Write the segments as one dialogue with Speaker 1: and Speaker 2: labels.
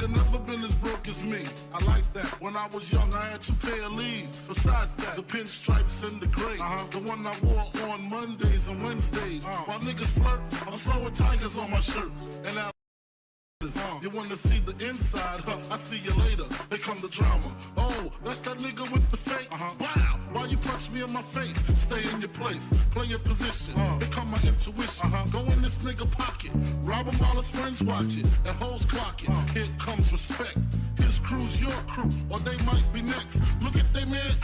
Speaker 1: nigga never been as broke as me. I like that. When I was young, I had 2 pair of leaves. Besides that, the pinstripes and the gray. The one I wore on Mondays and Wednesdays. While niggas flirt, I'm throwing tigers on my shirt. And I you wanna see the inside, I see you later. Here come the drama. Oh, that's that nigga with the fake. Wow, why you punch me in my face? Stay in your place, play your position. Here come my intuition. Go in this nigga pocket, rob him while his friends watch it, and hoes clock it. Here comes respect. His crew's your crew, or they might be next. Look at they man,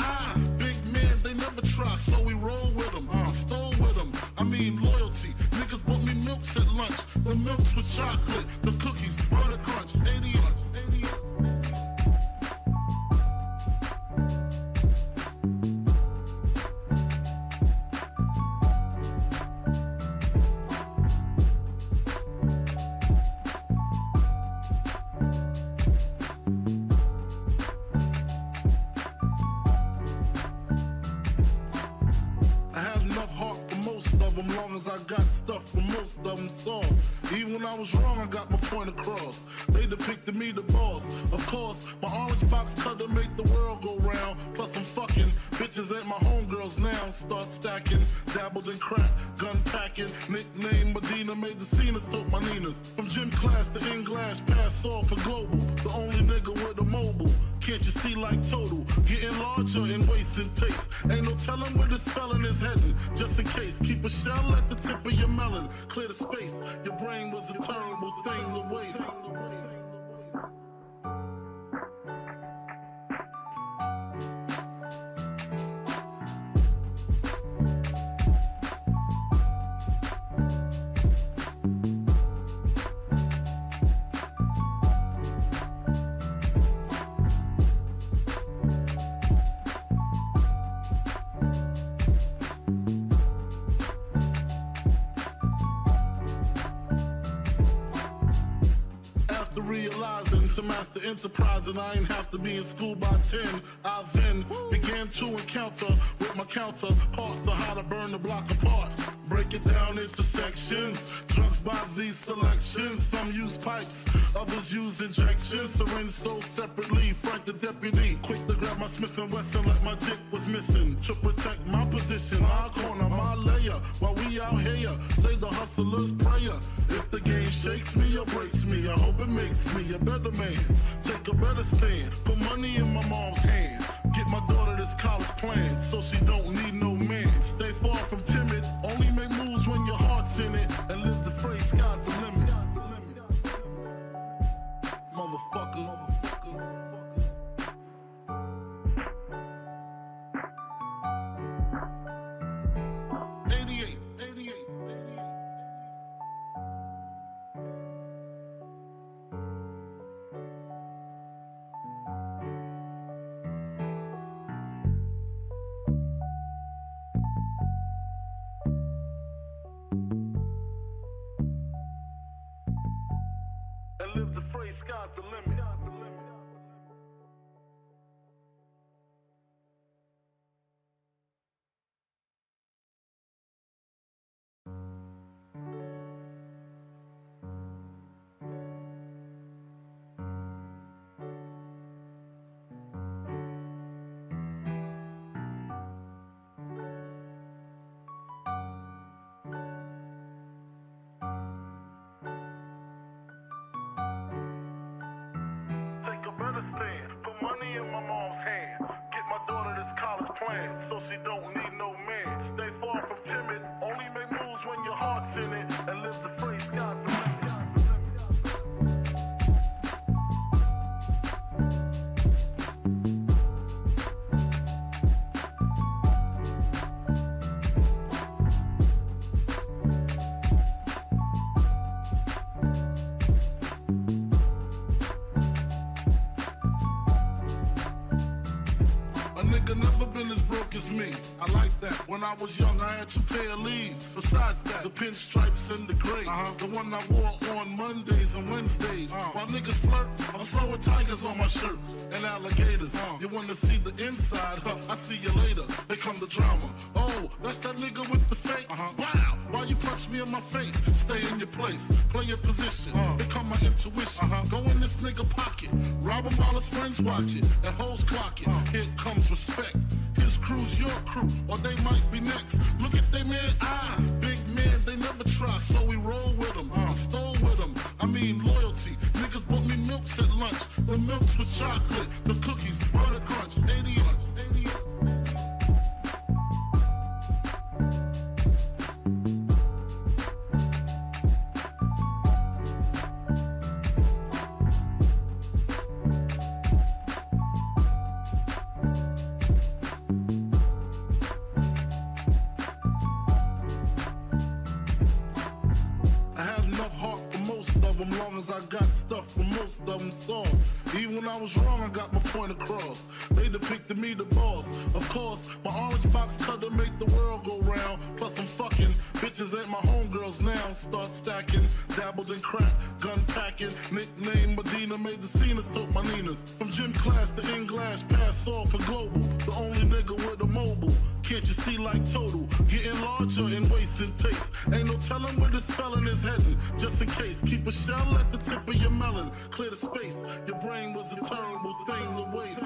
Speaker 1: big man, they never try, so we roll with them. I stole with them. I mean loyalty. Niggas bought me milks at lunch. The milks with chocolate, the cookies, butter crunch, 80. Long as I got stuff for most of them soft. Even when I was wrong, I got my point across. They depicted me the boss. Of course, my orange box cutter make the world go round. Plus I'm fucking bitches at my homegirls now. Start stacking, dabbled in crack, gun packing. Nickname Medina, made the scenes, took my Ninas. From gym class to English, pass off for global. The only nigga with a mobile. Can't you see like total? Getting larger in waist and taste. Ain't no telling where this felon is heading. Just in case, keep a shell at the tip of your melon. Clear the space. Your brain was a terrible thing to waste. Realizing to master enterprise, and I ain't have to be in school by 10. I then began to encounter with my counterparts to how to burn the block apart. Break it down into sections. Drugs by these selections. Some use pipes, others use injections. Syringe sold separately. Frank the deputy, quick to grab my Smith & Wesson like my dick was missing. To protect my position, my corner, my layer. While we out here, say the hustler's prayer. If the game shakes me or breaks me, I hope it makes me a better man. Take a better stand. Put money in my mom's hand. Get my daughter this college plan, so she don't need no man. Stay far from timid. Only make moves when your heart's in it. And live the phrase, sky's the limit. Motherfucker. 88. And live the phrase, sky's the limit. Put money in my mom's hand. Get my daughter this college plan, so she don't need no man. Stay far from timid. Only make moves when your heart's in it. And live the phrase, sky's the limit. Never been as broke as me. I like that. When I was young, I had 2 pair of leaves. Besides that, the pinstripes and the gray. The one I wore on Mondays and Wednesdays. While niggas flirt, I'm I'm sewing tigers on my shirt and alligators. You wanna see the inside? Huh? I see you later. They come the drama. Oh, that's that nigga with the fake. Wow, why you punch me in my face? Stay in your place, play your position. Become my intuition. Go in this nigga pocket, rob him while his friends watch it. And hoes clock it. Here comes respect. His crew's your crew, or they might be next. Look at they man, big man, they never try, so we roll with them. Stole with them, I mean loyalty. Niggas bought me milks at lunch. The milks with chocolate, the cookies, butter crunch, 80 lunch, 80 lunch. Long as I got stuff for most of them soft. Even when I was wrong, I got my point across. They depicted me the boss. Of course, my orange box cutter make the world go round. Plus I'm fucking bitches ain't my homegirls now. Start stacking, dabbled in crack, gun packing. Nickname Medina, made the scenes, took my Ninas. From gym class to English, pass off for global. The only nigga with a mobile. Can't you see like total? Getting larger in waist and taste. Ain't no telling where this felon is heading. Just in case, keep a shell at the tip of your melon. Clear the space. Your brain was a terrible thing to waste.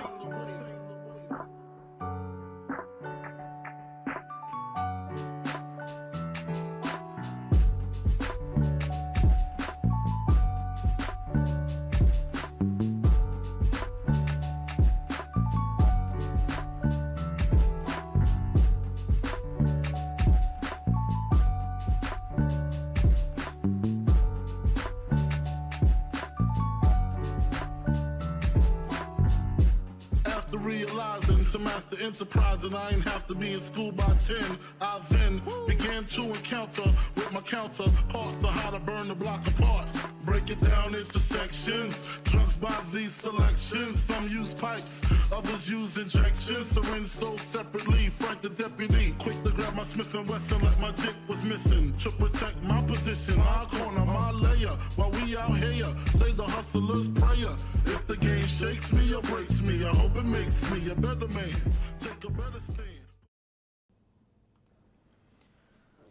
Speaker 1: Realizing to master enterprise, and I ain't have to be in school by 10. I then began to encounter with my counterparts on how to burn the block apart. Break it down into sections. Drugs by these selections. Some use pipes, others use injections. Syringe sold separately. Frank the deputy, quick to grab my Smith & Wesson like my dick was missing. To protect my position, my corner, my layer. While we out here, say the hustler's prayer. If the game shakes me or breaks me, I hope it makes me a better man. Take a better stand.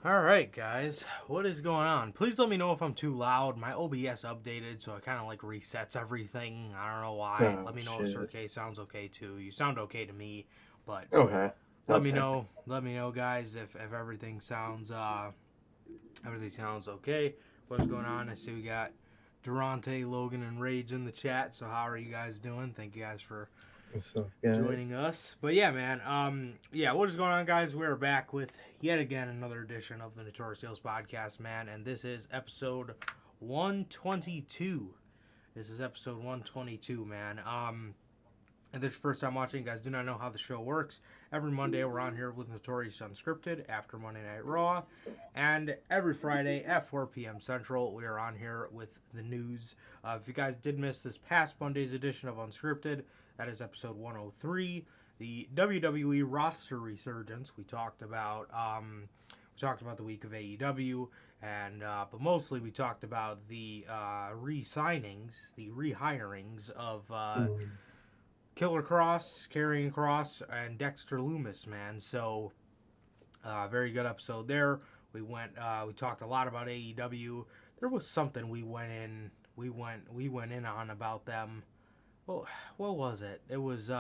Speaker 2: Alright guys, what is going on? Please let me know if I'm too loud. My OBS updated, so it kind of like resets everything. I don't know why. Let me know if Sir K sounds okay too. You sound okay to me, but let me know. Let me know, guys, if everything sounds okay. What's going on? I see we got Durante, Logan, and Rage in the chat. So how are you guys doing? Thank you guys for joining us. But yeah, man, what is going on, guys? We're back with yet again another edition of the Notorious podcast, man, and this is episode 122. This is episode 122, man. And this is your first time watching, you guys do not know how the show works. Every Monday we're on here with Notorious Unscripted after Monday Night Raw, and every Friday at 4 p.m. Central we are on here with the news. If you guys did miss this past Monday's edition of Unscripted, that is episode 103, the WWE roster resurgence. We talked about the week of AEW, and but mostly we talked about the re-signings, the rehirings of Killer Cross, Karrion Kross, and Dexter Lumis, man. So very good episode there. We talked a lot about AEW. There was something we went in on about them. Well, what was it? It was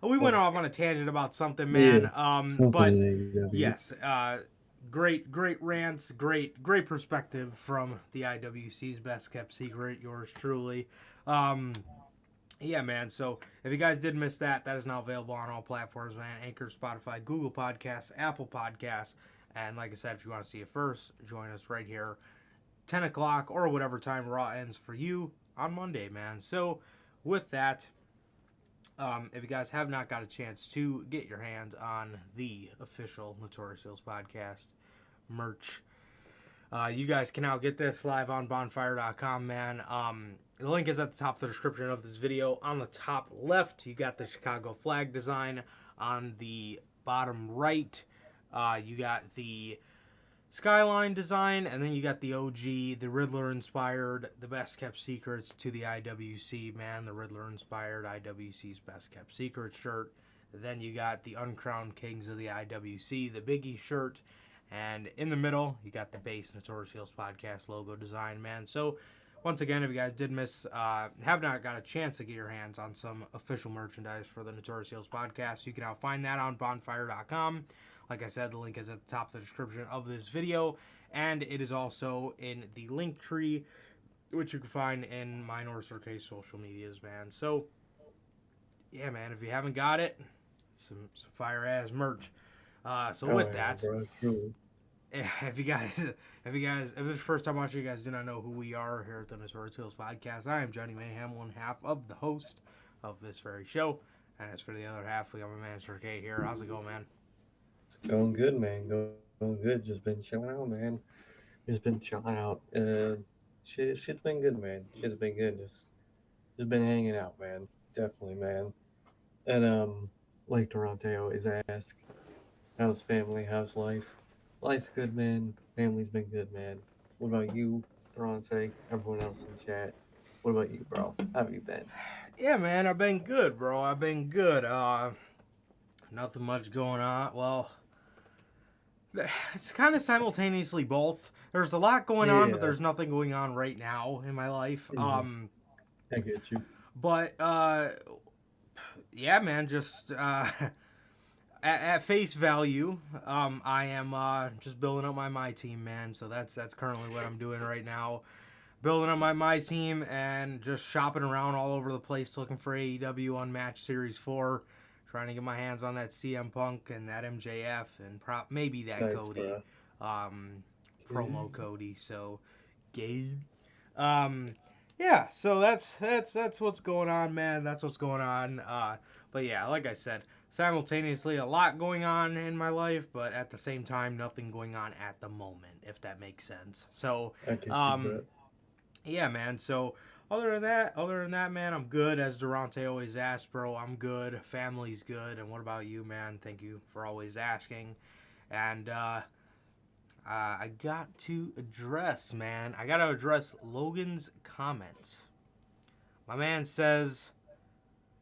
Speaker 2: we went off on a tangent about something, man. But yes, great rants, great perspective from the IWC's best kept secret, yours truly. Yeah, man. So if you guys did miss that, that is now available on all platforms, man. Anchor, Spotify, Google Podcasts, Apple Podcasts, and like I said, if you want to see it first, join us right here, 10 o'clock or whatever time Raw ends for you on Monday, man. So with that, if you guys have not got a chance to get your hands on the official Notorious podcast merch, you guys can now get this live on bonfire.com, man. The link is at the top of the description of this video. On the top left, you got the Chicago flag design. On the bottom right, you got the Skyline design, and then you got the OG, the Riddler inspired, the best kept secrets to the IWC, man. The Riddler inspired IWC's best kept secret shirt. Then you got the Uncrowned Kings of the IWC, the Biggie shirt, and in the middle you got the base Notorious podcast logo design, man. So once again, if you guys did miss, have not got a chance to get your hands on some official merchandise for the Notorious podcast, you can now find that on bonfire.com. Like I said, the link is at the top of the description of this video, and it is also in the link tree, which you can find in my North Circus social medias, man. So, yeah, man, if you haven't got it, some fire-ass merch. With that,
Speaker 1: bro,
Speaker 2: if this is the first time watching, you guys do not know who we are here at the Notorious podcast. I am Johnny Mayhem, one half of the host of this very show, and as for the other half, we got my man Sir K here. How's it going, man?
Speaker 3: Going good, man. Going good. Just been chilling out, man. Just been chilling out. Shit's been good, man. Shit's been good. Just been hanging out, man. Definitely, man. And like Durante always asks, how's family? How's life? Life's good, man. Family's been good, man. What about you, Durante? Everyone else in chat. What about you, bro? How have you been?
Speaker 2: Yeah, man, I've been good, bro. I've been good. Nothing much going on. Well, it's kind of simultaneously both. There's a lot going on, but there's nothing going on right now in my life.
Speaker 3: I get you.
Speaker 2: But yeah, man, just at face value, I am just building up my team, man. So that's currently what I'm doing right now. Building up my team and just shopping around all over the place looking for AEW Unmatched Series 4. Trying to get my hands on that CM Punk and that MJF and maybe that
Speaker 3: Nice,
Speaker 2: Cody.
Speaker 3: bro.
Speaker 2: Promo Cody. So, gay. Yeah, so that's what's going on, man. That's what's going on. But yeah, like I said, simultaneously a lot going on in my life, but at the same time, nothing going on at the moment, if that makes sense. So,
Speaker 3: I get you, bro.
Speaker 2: yeah, man. So, other than that, man, I'm good. As Durante always asks, bro, I'm good. Family's good. And what about you, man? Thank you for always asking. And I got to address Logan's comments. My man says,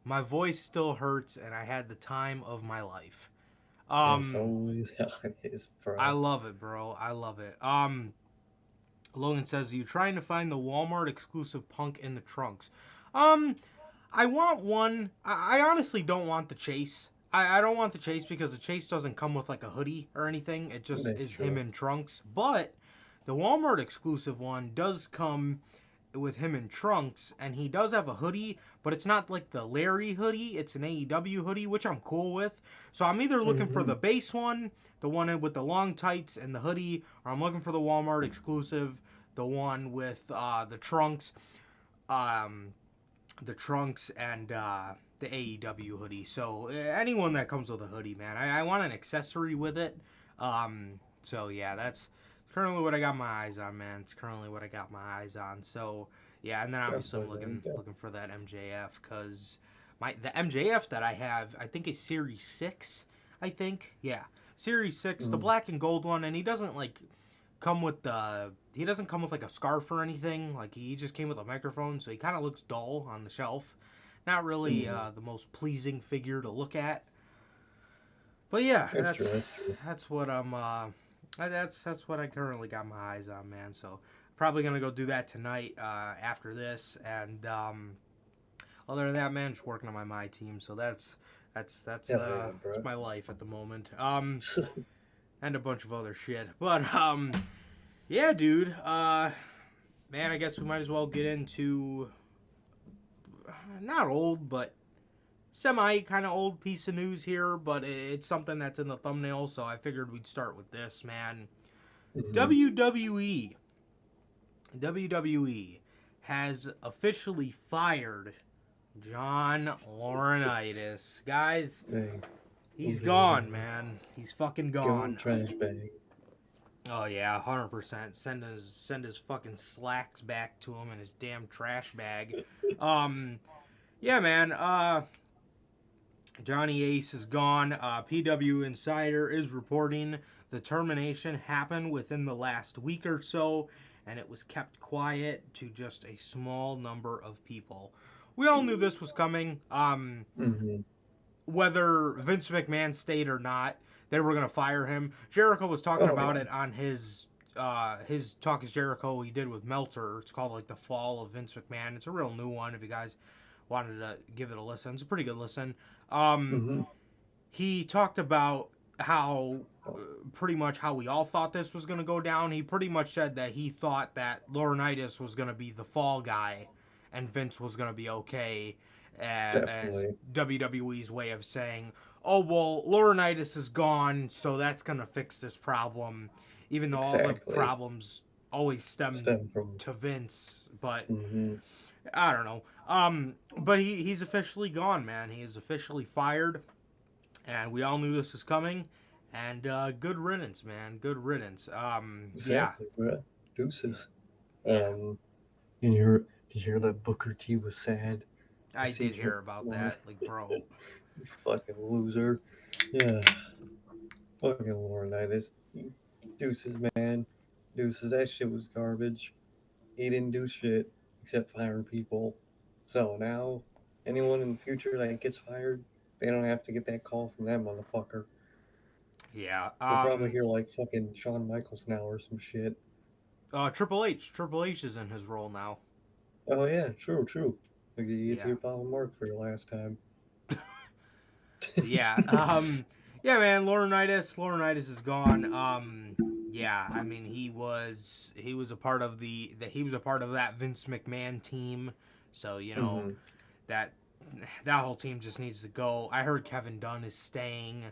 Speaker 2: my voice still hurts and I had the time of my life.
Speaker 3: It's always how it is, bro.
Speaker 2: I love it, bro. I love it. Logan says, are you trying to find the Walmart exclusive Punk in the trunks? I want one. I honestly don't want the Chase. I don't want the Chase because the Chase doesn't come with like a hoodie or anything. It just is him in trunks. But the Walmart exclusive one does come with him in trunks, and he does have a hoodie, but it's not like the Larry hoodie. It's an AEW hoodie, which I'm cool with. So I'm either looking for the base one, the one with the long tights and the hoodie, or I'm looking for the Walmart exclusive, the one with the trunks, and the AEW hoodie. So anyone that comes with a hoodie, man, I want an accessory with it. So yeah, that's currently what I got my eyes on, man. It's currently what I got my eyes on. So yeah, and then obviously I'm looking for that MJF, because the MJF that I have, I think is Series 6. I think, yeah, Series 6, the black and gold one, and he doesn't like come with like a scarf or anything. Like, he just came with a microphone, so he kind of looks dull on the shelf. Not really the most pleasing figure to look at. But yeah, that's what I'm that's what I currently got my eyes on, man. So probably gonna go do that tonight after this, and other than that, man, just working on my team. So that's my life at the moment. And a bunch of other shit. But yeah, dude. Man, I guess we might as well get into not old, but semi kind of old piece of news here, but it's something that's in the thumbnail, so I figured we'd start with this, man. WWE has officially fired John Laurinaitis. Guys, he's gone, man. He's fucking gone.
Speaker 3: Trash bag.
Speaker 2: Oh yeah, 100%. Send his fucking slacks back to him in his damn trash bag. Yeah, man. Johnny Ace is gone. PW Insider is reporting The termination happened within the last week or so, and it was kept quiet to just a small number of people. We all knew this was coming. Whether Vince McMahon stayed or not, they were going to fire him. Jericho was talking about it on his Talk is Jericho he did with Meltzer. It's called like The Fall of Vince McMahon. It's a real new one if you guys wanted to give it a listen. It's a pretty good listen. He talked about how pretty much how we all thought this was going to go down. He pretty much said that he thought that Laurinaitis was going to be the fall guy and Vince was going to be okay, as WWE's way of saying, oh, well, Laurinaitis is gone, so that's going to fix this problem, even though all the problems always stem from to Vince. But I don't know. But he's officially gone, man. He is officially fired, and we all knew this was coming. And good riddance, man. Good riddance.
Speaker 3: Exactly, bro. Deuces.
Speaker 2: Yeah.
Speaker 3: Did you hear that Booker T was sad?
Speaker 2: I did hear about that. Like, bro.
Speaker 3: You fucking loser. Yeah. Fucking Laurinaitis. Deuces, man. Deuces. That shit was garbage. He didn't do shit except fire people. So now, anyone in the future that gets fired, they don't have to get that call from that motherfucker.
Speaker 2: Yeah.
Speaker 3: We'll probably hear like fucking Shawn Michaels now or some shit.
Speaker 2: Triple H. Triple H is in his role now.
Speaker 3: Oh yeah, true. Like you get to your Paul Mark for your last time.
Speaker 2: Yeah. Yeah, man. Laurinaitis is gone. Yeah. I mean, he was a part of that Vince McMahon team. So you know that whole team just needs to go. I heard Kevin Dunn is staying.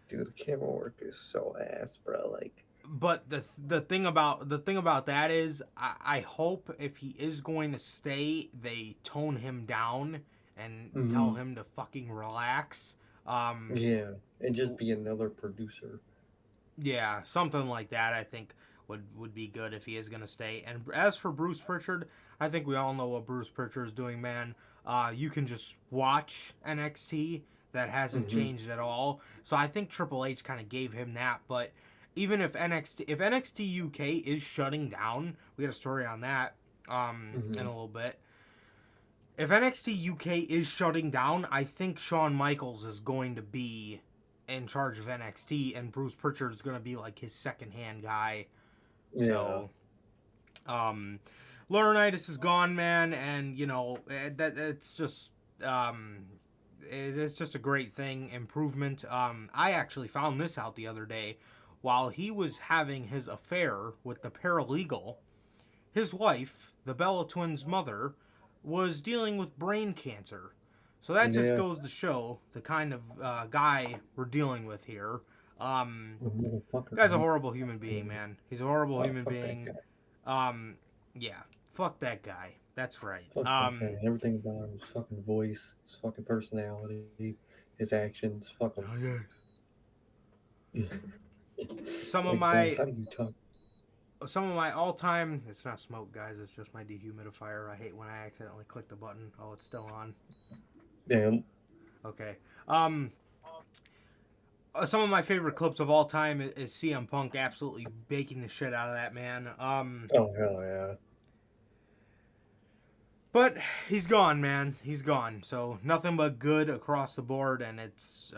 Speaker 3: Dude, the camera work is so ass, bro. Like,
Speaker 2: but the thing about that is, I hope if he is going to stay, they tone him down and tell him to fucking relax.
Speaker 3: Yeah, and just be another producer.
Speaker 2: Yeah, something like that. I think would be good if he is gonna stay. And as for Bruce Pritchard, I think we all know what Bruce Pritchard is doing, man. You can just watch NXT. That hasn't changed at all. So I think Triple H kind of gave him that. But even if NXT UK is shutting down, we got a story on that in a little bit. If NXT UK is shutting down, I think Shawn Michaels is going to be in charge of NXT, and Bruce Pritchard is going to be like his second-hand guy.
Speaker 3: Yeah.
Speaker 2: So, Laurinaitis is gone, man, and you know it's just. It's just a great thing, improvement. I actually found this out the other day. While he was having his affair with the paralegal, his wife, the Bella Twins' mother, was dealing with brain cancer. So that just goes to show the kind of guy we're dealing with here. Guy's a horrible human being, man. He's a horrible human being. Yeah, fuck that guy. That's right.
Speaker 3: Everything about him, his fucking voice, his fucking personality, his actions, fucking.
Speaker 2: Some of my all-time. It's not smoke, guys. It's just my dehumidifier. I hate when I accidentally click the button. Oh, it's still on.
Speaker 3: Damn.
Speaker 2: Okay. Some of my favorite clips of all time is CM Punk absolutely baking the shit out of that man.
Speaker 3: Oh hell yeah.
Speaker 2: But he's gone, man. He's gone. So nothing but good across the board, and it's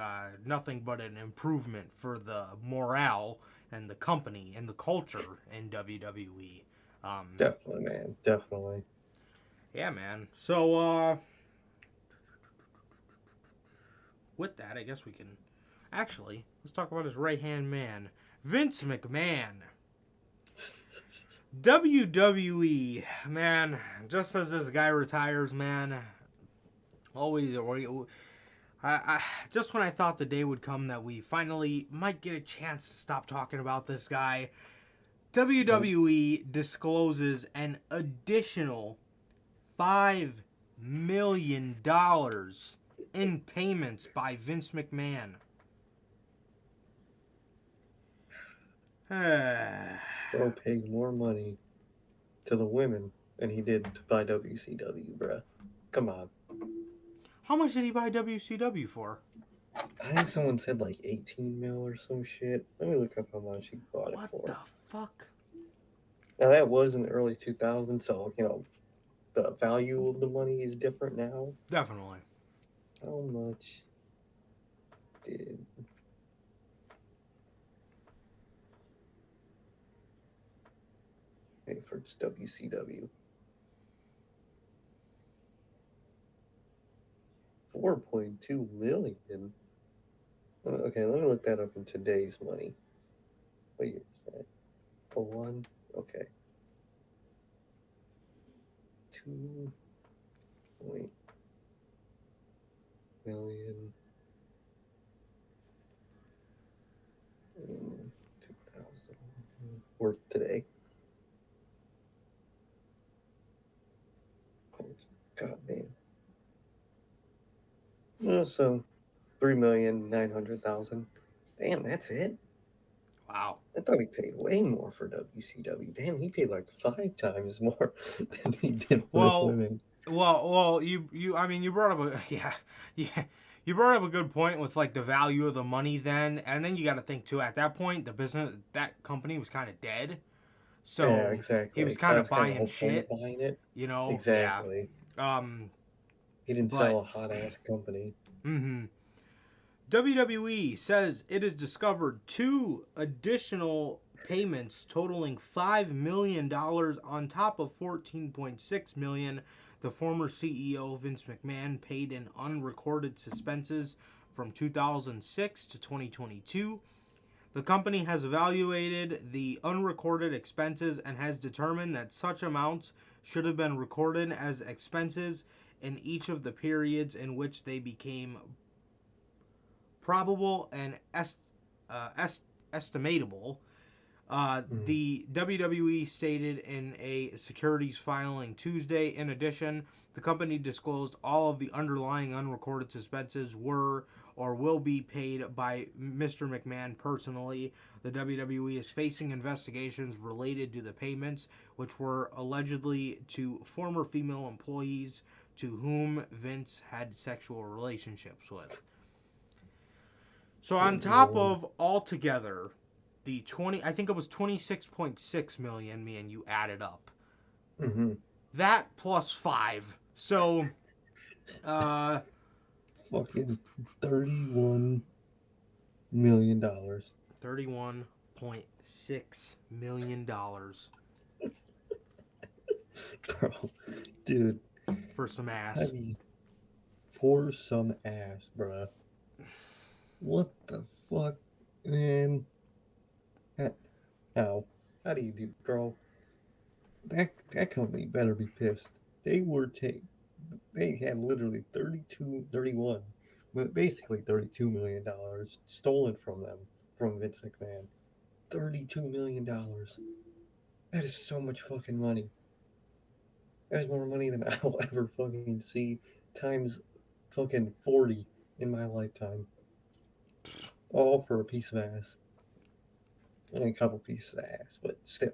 Speaker 2: nothing but an improvement for the morale and the company and the culture in WWE.
Speaker 3: Definitely, man. Definitely.
Speaker 2: Yeah, man. So with that, I guess we can actually let's talk about his right-hand man, Vince McMahon. WWE, man, just as this guy retires, man, always, just when I thought the day would come that we finally might get a chance to stop talking about this guy, WWE discloses an additional $5 million in payments by Vince McMahon.
Speaker 3: Bro paid more money to the women than he did to buy WCW, bruh. Come on.
Speaker 2: How much did he buy WCW for?
Speaker 3: I think someone said like 18 mil or some shit. Let me look up how much he bought it
Speaker 2: What
Speaker 3: for.
Speaker 2: the fuck?
Speaker 3: Now that was in the early 2000s, so the value of the money is different now.
Speaker 2: Definitely.
Speaker 3: How much did pay for WCW? 4.2 million. Okay, let me look that up in today's money. What year is that? 01? Okay. 2 point million in 2000 worth today. God damn. So 3,900,000. Damn, that's it.
Speaker 2: Wow.
Speaker 3: I thought he paid way more for WCW. Damn, he paid like 5 times more than he did for women.
Speaker 2: Well, I mean, you brought up a you brought up a good point with like the value of the money then, and then you got to think too. At that point, that company was kind of dead, so
Speaker 3: Yeah, exactly.
Speaker 2: he was kind of
Speaker 3: That's kinda
Speaker 2: buying
Speaker 3: the whole point of
Speaker 2: shit,
Speaker 3: buying it.
Speaker 2: you know.
Speaker 3: Exactly.
Speaker 2: Yeah.
Speaker 3: He didn't
Speaker 2: But
Speaker 3: sell a hot ass company.
Speaker 2: WWE says it has discovered 2 additional payments totaling $5 million on top of $14.6 million the former CEO Vince McMahon paid in unrecorded suspenses from 2006 to 2022. The company has evaluated the unrecorded expenses and has determined that such amounts should have been recorded as expenses in each of the periods in which they became probable and estimatable. The WWE stated in a securities filing Tuesday. In addition, the company disclosed all of the underlying unrecorded suspenses were or will be paid by Mr. McMahon personally. The WWE is facing investigations related to the payments, which were allegedly to former female employees to whom Vince had sexual relationships with. So on top of altogether the I think it was 26.6 million, me and you added up.
Speaker 3: Mm-hmm.
Speaker 2: That plus 5. So
Speaker 3: fucking $31 million.
Speaker 2: $31.6 million.
Speaker 3: Bro, dude.
Speaker 2: For some ass.
Speaker 3: I mean, for some ass, bruh. What the fuck, man? How do you do, bro? That company better be pissed. They had literally 31, but basically $32 million stolen from them, from Vince McMahon. $32 million. That is so much fucking money. That is more money than I'll ever fucking see times fucking 40 in my lifetime. All for a piece of ass. And a couple pieces of ass, but still.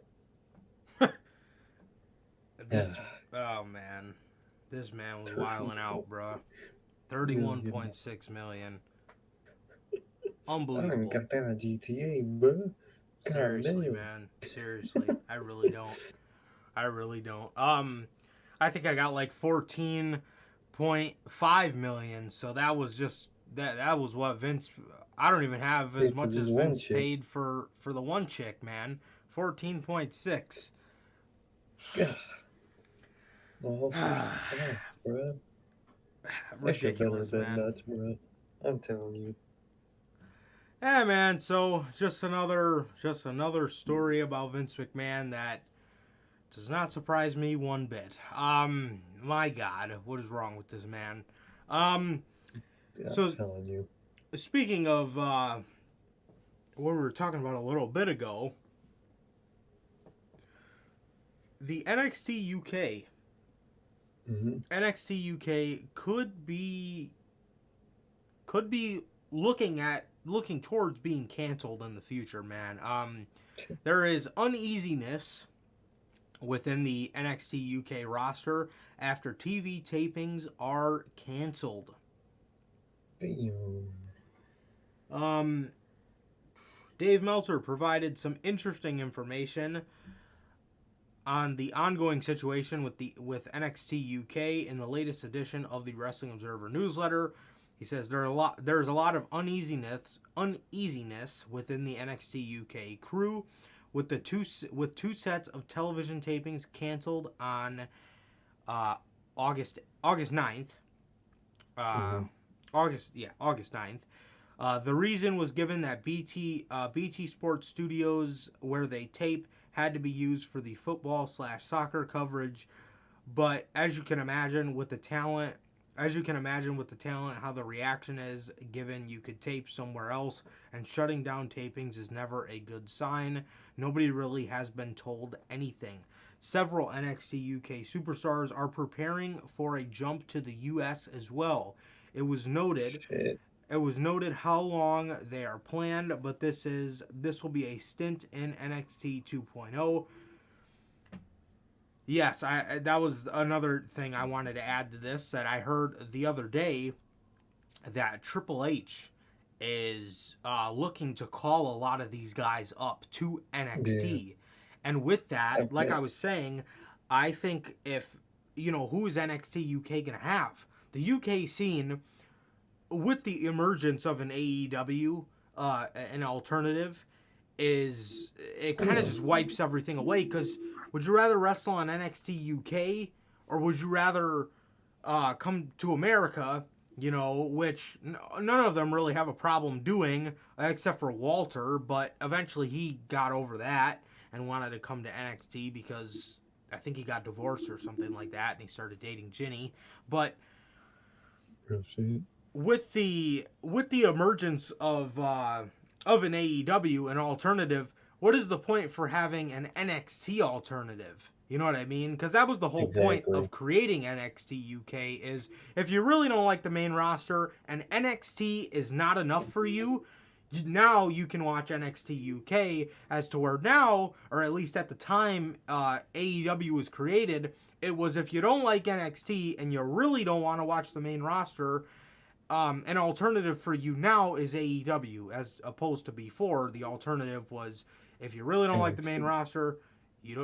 Speaker 2: Oh man. This man was wilding out, bro. 31.6 million. Unbelievable.
Speaker 3: I don't even got that on GTA, bro. God
Speaker 2: Seriously,
Speaker 3: damn.
Speaker 2: man. Seriously. I really don't. I think I got like 14.5 million, so that was just that was what Vince. I don't even have as much as Vince paid for the one chick, man. 14.6.
Speaker 3: God. Oh, bro.
Speaker 2: Ridiculous, man.
Speaker 3: Nuts, bro. I'm telling you.
Speaker 2: Yeah, man. So just another story about Vince McMahon that does not surprise me one bit. My God, what is wrong with this man?
Speaker 3: I'm telling you.
Speaker 2: Speaking of what we were talking about a little bit ago, the NXT UK.
Speaker 3: Mm-hmm.
Speaker 2: NXT UK could be looking towards being canceled in the future, man. There is uneasiness within the NXT UK roster after TV tapings are canceled.
Speaker 3: Damn.
Speaker 2: Dave Meltzer provided some interesting information on the ongoing situation with NXT UK in the latest edition of the Wrestling Observer newsletter. He says there's a lot of uneasiness within the NXT UK crew, with two sets of television tapings canceled on August 9th. August 9th. The reason was given that BT Sports Studios, where they tape, had to be used for the football/soccer coverage. But as you can imagine with the talent, how the reaction is, given you could tape somewhere else, and shutting down tapings is never a good sign. Nobody really has been told anything. Several NXT UK superstars are preparing for a jump to the US as well. It was noted how long they are planned, but this will be a stint in NXT 2.0. Yes, that was another thing I wanted to add to this, that I heard the other day that Triple H is looking to call a lot of these guys up to NXT. Yeah. And with that, like I was saying, I think if, who is NXT UK going to have? The UK scene, with the emergence of an AEW, an alternative, it kind of just wipes everything away. Because would you rather wrestle on NXT UK, or would you rather come to America, which none of them really have a problem doing, except for Walter, but eventually he got over that and wanted to come to NXT because I think he got divorced or something like that, and he started dating Ginny. But with the emergence of an AEW, an alternative, what is the point for having an NXT alternative? You know what I mean? Because that was the whole point of creating NXT UK, is if you really don't like the main roster and NXT is not enough for you, now you can watch NXT UK, as to where now, or at least at the time AEW was created, it was if you don't like NXT and you really don't want to watch the main roster, an alternative for you now is AEW, as opposed to before. The alternative was if you really don't like the main roster, you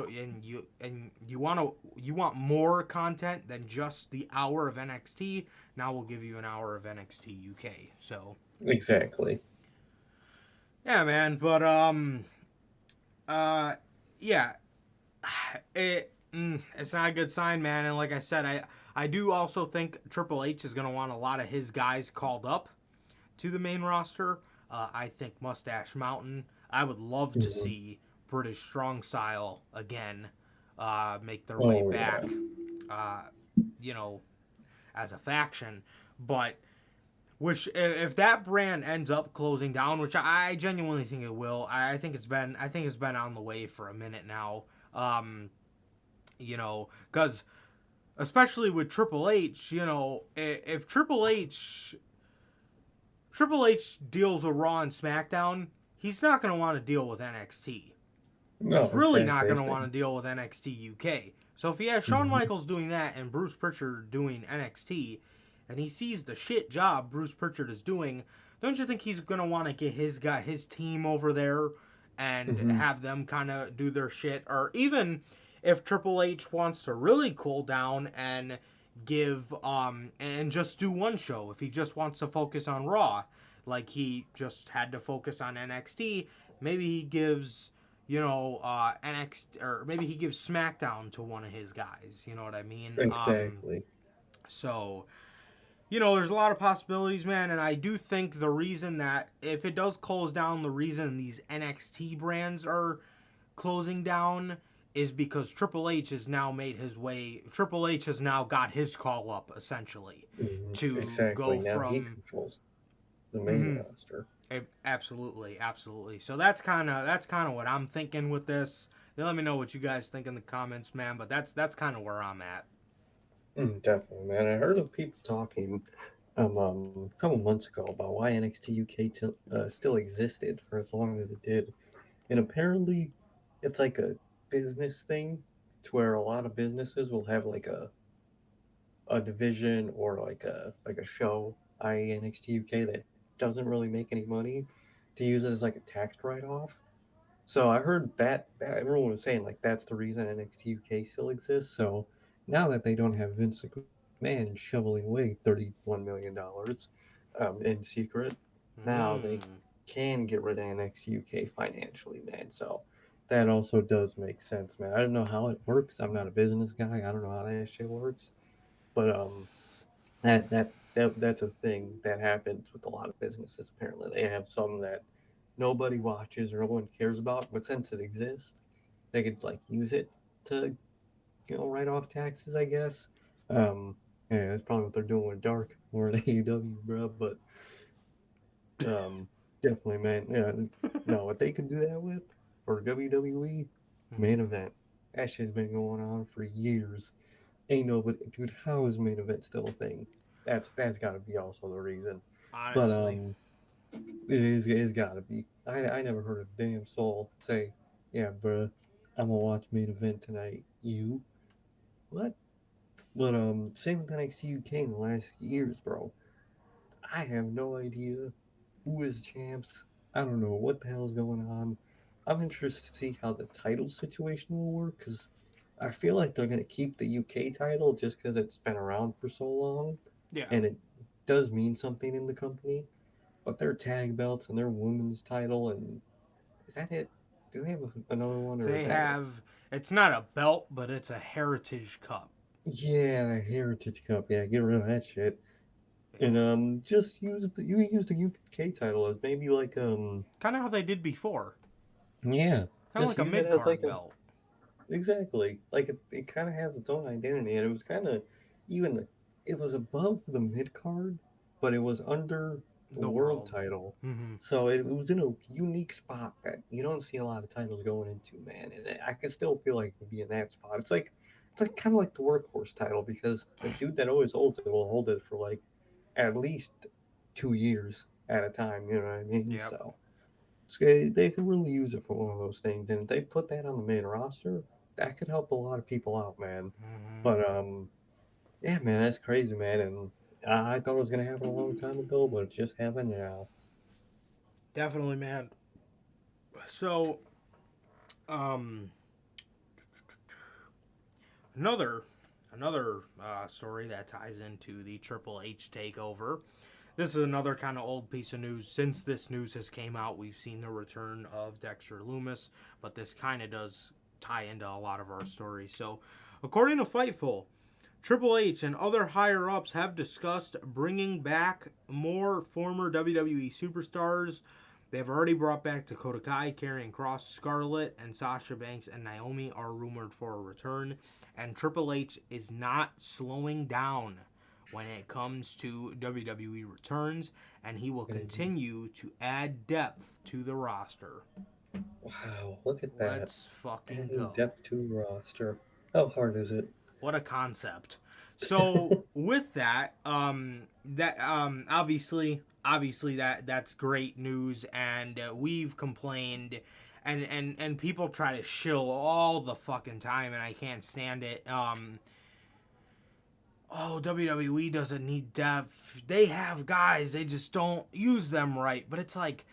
Speaker 2: want more content than just the hour of NXT. Now we'll give you an hour of NXT UK. So
Speaker 3: exactly.
Speaker 2: Yeah, man. But yeah, it's not a good sign, man. And like I said, I do also think Triple H is going to want a lot of his guys called up to the main roster. I think Mustache Mountain. I would love to see British Strong Style again make their way back, as a faction. But which, if that brand ends up closing down, which I genuinely think it will, I think it's been on the way for a minute now. Because especially with Triple H, if Triple H deals with Raw and SmackDown, he's not going to want to deal with NXT. No, he's really not going to want to deal with NXT UK. So if he has Shawn Michaels doing that and Bruce Pritchard doing NXT, and he sees the shit job Bruce Pritchard is doing, don't you think he's going to want to get his team over there and have them kind of do their shit? Or even if Triple H wants to really cool down and give and just do one show, if he just wants to focus on Raw, like he just had to focus on NXT, maybe he gives NXT, or maybe he gives SmackDown to one of his guys. You know what I mean?
Speaker 3: Exactly.
Speaker 2: So, there's a lot of possibilities, man, and I do think the reason that if it does close down, the reason these NXT brands are closing down is because Triple H has now made his way. Triple H has now got his call up, essentially, to go
Speaker 3: now
Speaker 2: from.
Speaker 3: He controls the main roster.
Speaker 2: Absolutely. So that's kind of what I'm thinking with this. Let me know what you guys think in the comments, man. But that's kind of where I'm at.
Speaker 3: Definitely, man. I heard of people talking a couple months ago about why NXT UK still existed for as long as it did, and apparently it's like a business thing, to where a lot of businesses will have like a division or like a show, i.e. NXT UK, that doesn't really make any money to use it as like a tax write-off. So I heard that everyone was saying like that's the reason NXT UK still exists. So now that they don't have Vince McMahon shoveling away $31 million in secret, now they
Speaker 2: Mm.
Speaker 3: can get rid of NXT UK financially, man. So that also does make sense, man. I don't know how it works. I'm not a business guy. I don't know how that shit works, but that's a thing that happens with a lot of businesses. Apparently, they have some that nobody watches or no one cares about, but since it exists, they could like use it to write off taxes, I guess. Um, yeah, that's probably what they're doing with Dark or at AEW, bro. But definitely, man. Yeah, no, what they could do that with for WWE main event. That shit's been going on for years. Ain't nobody, dude. How is main event still a thing? That's got to be also the reason. But
Speaker 2: Honestly.
Speaker 3: it's got to be. I never heard a damn soul say, "Yeah, bruh, I'm gonna watch main event tonight." You what? But same with NXT UK in the last years, bro. I have no idea who is champs. I don't know what the hell's going on. I'm interested to see how the title situation will work because I feel like they're going to keep the UK title just because it's been around for so long
Speaker 2: Yeah.
Speaker 3: and it does mean something in the company. But their tag belts and their women's title, and is that it? Do they have another one or is
Speaker 2: They
Speaker 3: that it?
Speaker 2: have, it's not a belt, but it's a Heritage Cup.
Speaker 3: Yeah, the Heritage Cup. Yeah, get rid of that shit. And just use the UK title as maybe like
Speaker 2: Kind of how they did before.
Speaker 3: yeah,
Speaker 2: Kind of
Speaker 3: just
Speaker 2: like a
Speaker 3: use it
Speaker 2: mid
Speaker 3: as like
Speaker 2: card
Speaker 3: a
Speaker 2: belt.
Speaker 3: exactly like it kind of has its own identity, and it was kind of even it was above the mid card, but it was under the
Speaker 2: The
Speaker 3: world
Speaker 2: world.
Speaker 3: title,
Speaker 2: Mm-hmm.
Speaker 3: so it was in a unique spot that you don't see a lot of titles going into, man. And I can still feel like it would be in that spot. It's like kind of like the workhorse title because the dude that always holds it will hold it for like at least 2 years at a time. You know what I mean?
Speaker 2: Yep.
Speaker 3: So they could really use it for one of those things. And if they put that on the main roster, that could help a lot of people out, man.
Speaker 2: Mm-hmm.
Speaker 3: But yeah, man, that's crazy, man. And I thought it was gonna happen a long time ago, but it just happened now.
Speaker 2: Definitely, man. So, um, another story that ties into the Triple H takeover. This is another kind of old piece of news. Since this news has came out, we've seen the return of Dexter Lumis, but this kind of does tie into a lot of our stories. So, according to Fightful, Triple H and other higher ups have discussed bringing back more former WWE superstars. They've already brought back Dakota Kai, Karrion Kross, Scarlett, and Sasha Banks and Naomi are rumored for a return. And Triple H is not slowing down when it comes to WWE returns, and he will continue to add depth to the roster.
Speaker 3: Wow, look at that.
Speaker 2: Let's fucking
Speaker 3: Adding
Speaker 2: go.
Speaker 3: depth to roster. How hard is it?
Speaker 2: What a concept. So with that, obviously that's great news, and we've complained, and people try to shill all the fucking time, and I can't stand it. Oh, WWE doesn't need depth. They have guys, they just don't use them right. But it's like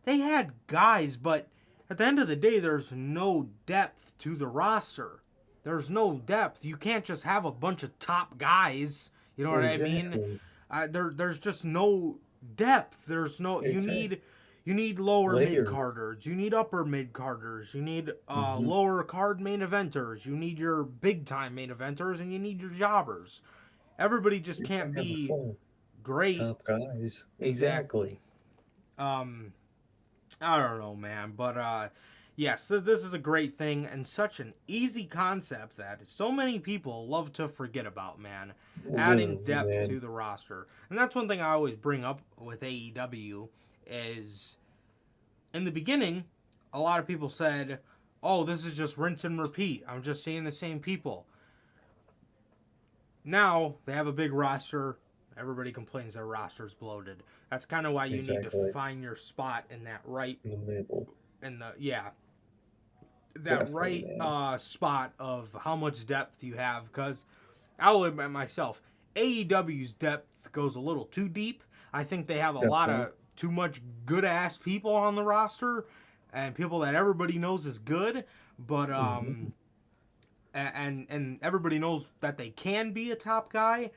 Speaker 2: they had guys, but at the end of the day, there's no depth to the roster. There's no depth. You can't just have a bunch of top guys. You know what I mean?
Speaker 3: Exactly.
Speaker 2: There's just no depth. There's no.
Speaker 3: Exactly.
Speaker 2: You need lower mid
Speaker 3: Layers.
Speaker 2: carders. You need upper mid carders. You need
Speaker 3: Mm-hmm.
Speaker 2: lower card main eventers. You need your big time main eventers, and you need your jobbers. Everybody just
Speaker 3: You
Speaker 2: can't
Speaker 3: can't have a
Speaker 2: be
Speaker 3: full
Speaker 2: great.
Speaker 3: top guys.
Speaker 2: Exactly.
Speaker 3: Exactly.
Speaker 2: I don't know, man, but yes, this is a great thing and such an easy concept that so many people love to forget about, man. Adding
Speaker 3: Literally,
Speaker 2: depth
Speaker 3: man.
Speaker 2: to the roster. And that's one thing I always bring up with AEW is in the beginning, a lot of people said, "Oh, this is just rinse and repeat. I'm just seeing the same people." Now, they have a big roster. Everybody complains their roster's bloated. That's kind of why you need to
Speaker 3: Exactly.
Speaker 2: find your spot in that right
Speaker 3: In the middle.
Speaker 2: in the that
Speaker 3: Definitely,
Speaker 2: right
Speaker 3: man.
Speaker 2: spot of how much depth you have, because I'll admit myself, AEW's depth goes a little too deep. I think they have a lot
Speaker 3: Definitely.
Speaker 2: of too much good ass people on the roster, and people that everybody knows is good, but and everybody knows that they can be a top guy.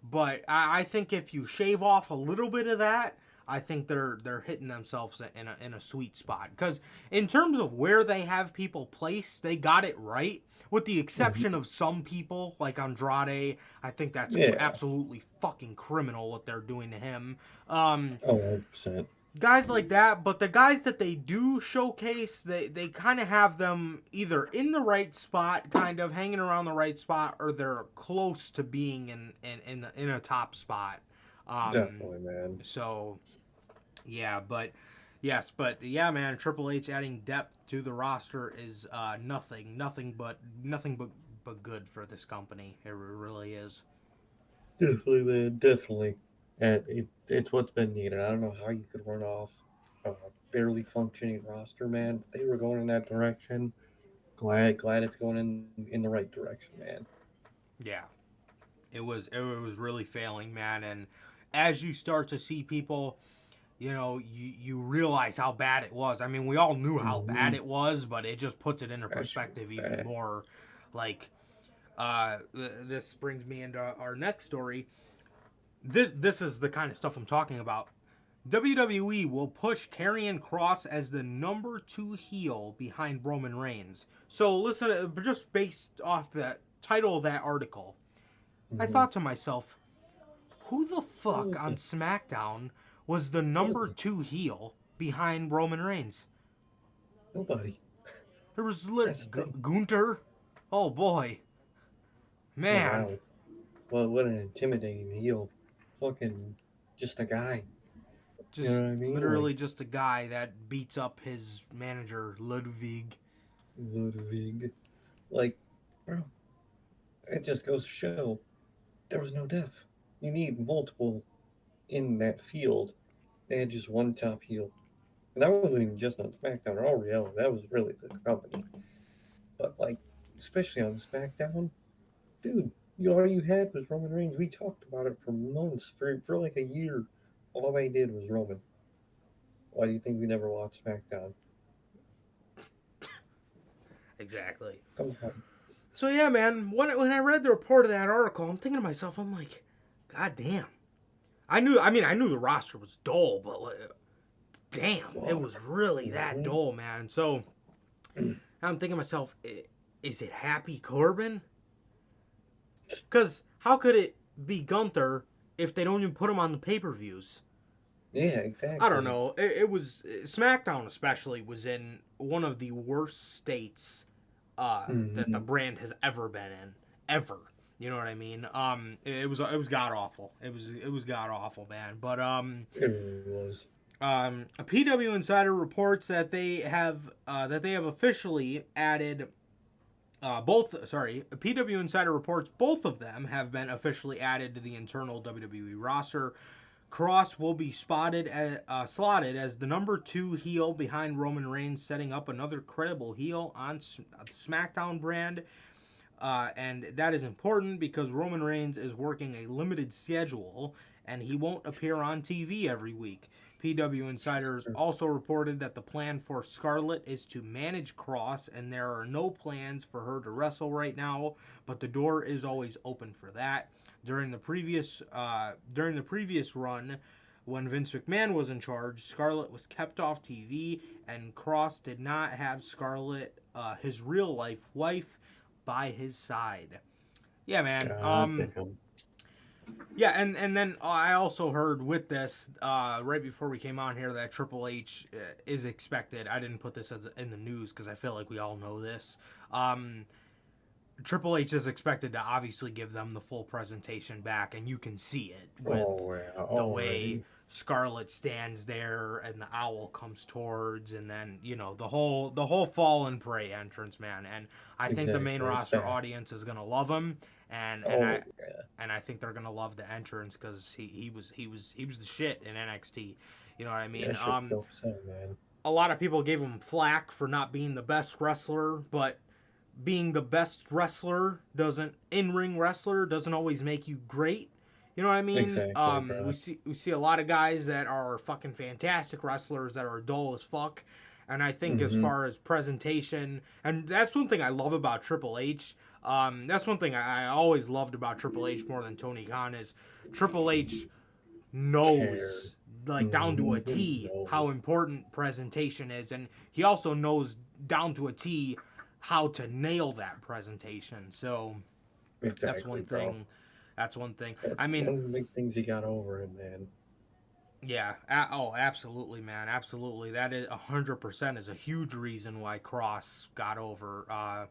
Speaker 2: But I think if you shave off a little bit of that, I think they're hitting themselves in a sweet spot. Because in terms of where they have people placed, they got it right. With the exception of some people, like Andrade, I think that's absolutely fucking criminal what they're doing to him.
Speaker 3: 100%.
Speaker 2: Guys like that, but the guys that they do showcase, they kind of have them either in the right spot, kind of hanging around the right spot, or they're close to being in a top spot.
Speaker 3: Definitely, man.
Speaker 2: So, yeah, but yeah, man, Triple H adding depth to the roster is nothing but good for this company. It really is.
Speaker 3: Definitely, man. Definitely. And it's what's been needed. I don't know how you could run off a barely functioning roster, man. But they were going in that direction. Glad it's going in the right direction, man.
Speaker 2: Yeah, it was really failing, man. And as you start to see people, you realize how bad it was. I mean, we all knew how bad it was, but it just puts it into perspective even more. Like, this brings me into our next story. This is the kind of stuff I'm talking about. WWE will push Karrion Kross as the number 2 heel behind Roman Reigns. So listen, just based off the title of that article, I thought to myself, who the fuck on SmackDown was the number 2 heel behind Roman Reigns?
Speaker 3: Nobody.
Speaker 2: There was Gunther. Oh boy, man.
Speaker 3: Wow. Well, what an intimidating heel. Fucking just a guy.
Speaker 2: Just
Speaker 3: you know what I mean?
Speaker 2: Literally just a guy that beats up his manager, Ludwig.
Speaker 3: Like, bro, it just goes to show there was no depth. You need multiple in that field. They had just one top heel. And that wasn't even just on SmackDown or all reality. That was really the company. But, like, especially on SmackDown, dude, all you had was Roman Reigns. We talked about it for months, for like a year. All they did was Roman. Why do you think we never watched SmackDown?
Speaker 2: Exactly.
Speaker 3: Come on.
Speaker 2: So yeah, man, when I read the report of that article, I'm thinking to myself, I'm like, God damn. I knew the roster was dull, but damn, it was really that dull, man. So I'm thinking to myself, is it Happy Corbin? Because how could it be Gunther if they don't even put him on the pay-per-views?
Speaker 3: Yeah, exactly.
Speaker 2: I don't know. It was SmackDown especially was in one of the worst states that the brand has ever been in, ever. You know what I mean? It was god awful. It was god awful, man. But
Speaker 3: it really was.
Speaker 2: A PW Insider reports that they have officially added. PW Insider reports both of them have been officially added to the internal WWE roster. Kross will be slotted as the number 2 heel behind Roman Reigns, setting up another credible heel on the SmackDown brand. And that is important because Roman Reigns is working a limited schedule and he won't appear on TV every week. PW Insiders also reported that the plan for Scarlett is to manage Kross, and there are no plans for her to wrestle right now, but the door is always open for that. During the previous run, when Vince McMahon was in charge, Scarlett was kept off TV, and Kross did not have Scarlett, his real life wife, by his side. Yeah, man. Yeah, and then I also heard with this, right before we came on here, that Triple H is expected. I didn't put this in the news because I feel like we all know this. Triple H is expected to obviously give them the full presentation back, and you can see it with the way Scarlett stands there and the owl comes towards, and then the whole fall and pray entrance, man. And I think the main roster audience is gonna love him, and I think they're gonna love the entrance because he was the shit in NXT. You know what I mean?
Speaker 3: Yeah, man.
Speaker 2: A lot of people gave him flack for not being the best wrestler, but being the best wrestler in-ring wrestler doesn't always make you great. You know what I mean?
Speaker 3: Exactly, bro.
Speaker 2: We see a lot of guys that are fucking fantastic wrestlers that are dull as fuck. And I think as
Speaker 3: Mm-hmm.
Speaker 2: far as presentation, and that's one thing I love about Triple H. That's one thing I always loved about Triple H more than Tony Khan is Triple H
Speaker 3: Care.
Speaker 2: knows like down to
Speaker 3: Mm-hmm.
Speaker 2: a T
Speaker 3: No.
Speaker 2: how important presentation is, and he also knows down to a T how to nail that presentation. So that's
Speaker 3: Exactly,
Speaker 2: one
Speaker 3: bro.
Speaker 2: thing. That's one thing.
Speaker 3: That's
Speaker 2: I mean,
Speaker 3: one of the big things he got over him, man.
Speaker 2: yeah. Oh, absolutely, man. Absolutely. That is 100% is a huge reason why Cross got over.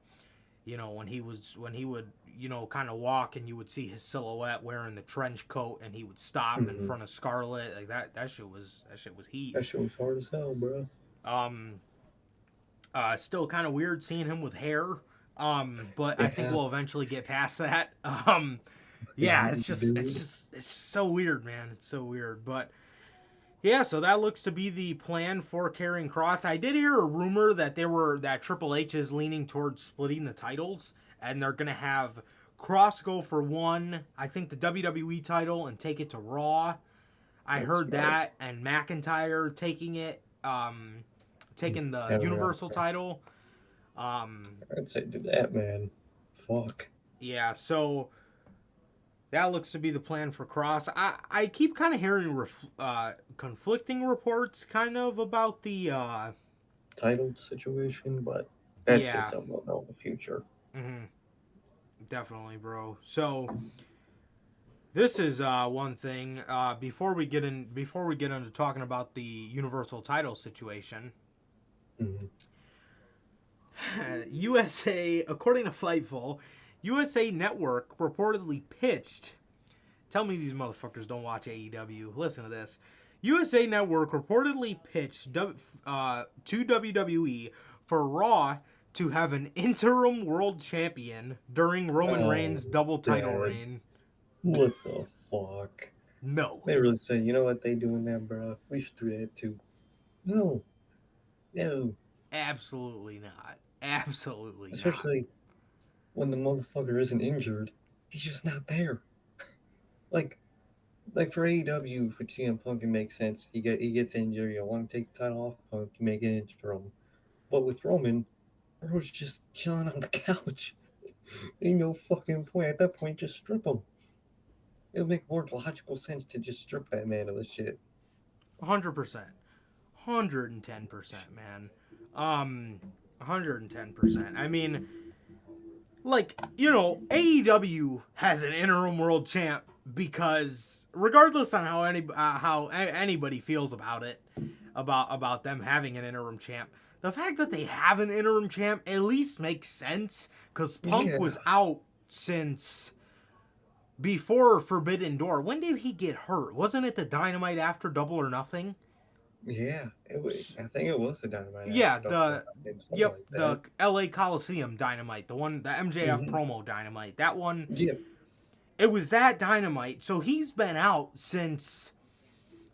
Speaker 2: You know, when he would, you know, kind of walk and you would see his silhouette wearing the trench coat and he would stop in
Speaker 3: Mm-hmm.
Speaker 2: front of Scarlett. Like that shit was heat.
Speaker 3: That shit was hard as hell, bro.
Speaker 2: Um, still kind of weird seeing him with hair. But I think
Speaker 3: Yeah.
Speaker 2: we'll eventually get past that. Yeah, it's
Speaker 3: Dude.
Speaker 2: just so weird, man. It's so weird, but yeah. So that looks to be the plan for Karrion Kross. I did hear a rumor that Triple H is leaning towards splitting the titles, and they're gonna have Kross go for one, I think the WWE title, and take it to Raw. I
Speaker 3: That's
Speaker 2: heard
Speaker 3: smart.
Speaker 2: that, and McIntyre taking it, taking the
Speaker 3: Yeah,
Speaker 2: Universal
Speaker 3: yeah.
Speaker 2: title.
Speaker 3: I'd say do that, man. Fuck.
Speaker 2: Yeah, so that looks to be the plan for Cross. I keep kind of hearing conflicting reports, kind of about the
Speaker 3: Title situation, but that's
Speaker 2: yeah,
Speaker 3: just something we'll know in the future.
Speaker 2: hmm definitely, bro. So this is one thing. Before we get into talking about the Universal title situation,
Speaker 3: Mm-hmm.
Speaker 2: USA, according to Fightful, USA Network reportedly pitched. Tell me these motherfuckers don't watch AEW. Listen to this. USA Network reportedly pitched to WWE for Raw to have an interim world champion during Roman Reigns' double title
Speaker 3: Dad.
Speaker 2: reign.
Speaker 3: What the fuck?
Speaker 2: No.
Speaker 3: They really say, you know what they doing that, bro? We should do that too. No. No.
Speaker 2: Absolutely not. Absolutely not.
Speaker 3: Especially when the motherfucker isn't injured. He's just not there. Like for AEW, for CM Punk, it makes sense. He gets injured. You want to take the title off Punk, you make it interim. But with Roman, bro's just chilling on the couch. Ain't no fucking point. At that point, just strip him. It would make more logical sense to just strip that man of the shit.
Speaker 2: 100%. 110%, man. 110%. I mean, like, you know, AEW has an interim world champ because regardless on how anybody feels about it, about them having an interim champ, the fact that they have an interim champ at least makes sense because Punk was out since before Forbidden Door. When did he get hurt? Wasn't it the Dynamite after Double or Nothing?
Speaker 3: Yeah, it was. I think it was the Dynamite.
Speaker 2: Yeah,
Speaker 3: Yep, like
Speaker 2: the LA Coliseum Dynamite, the MJF
Speaker 3: Mhm.
Speaker 2: promo Dynamite. That one.
Speaker 3: Yeah.
Speaker 2: It was that Dynamite. So he's been out since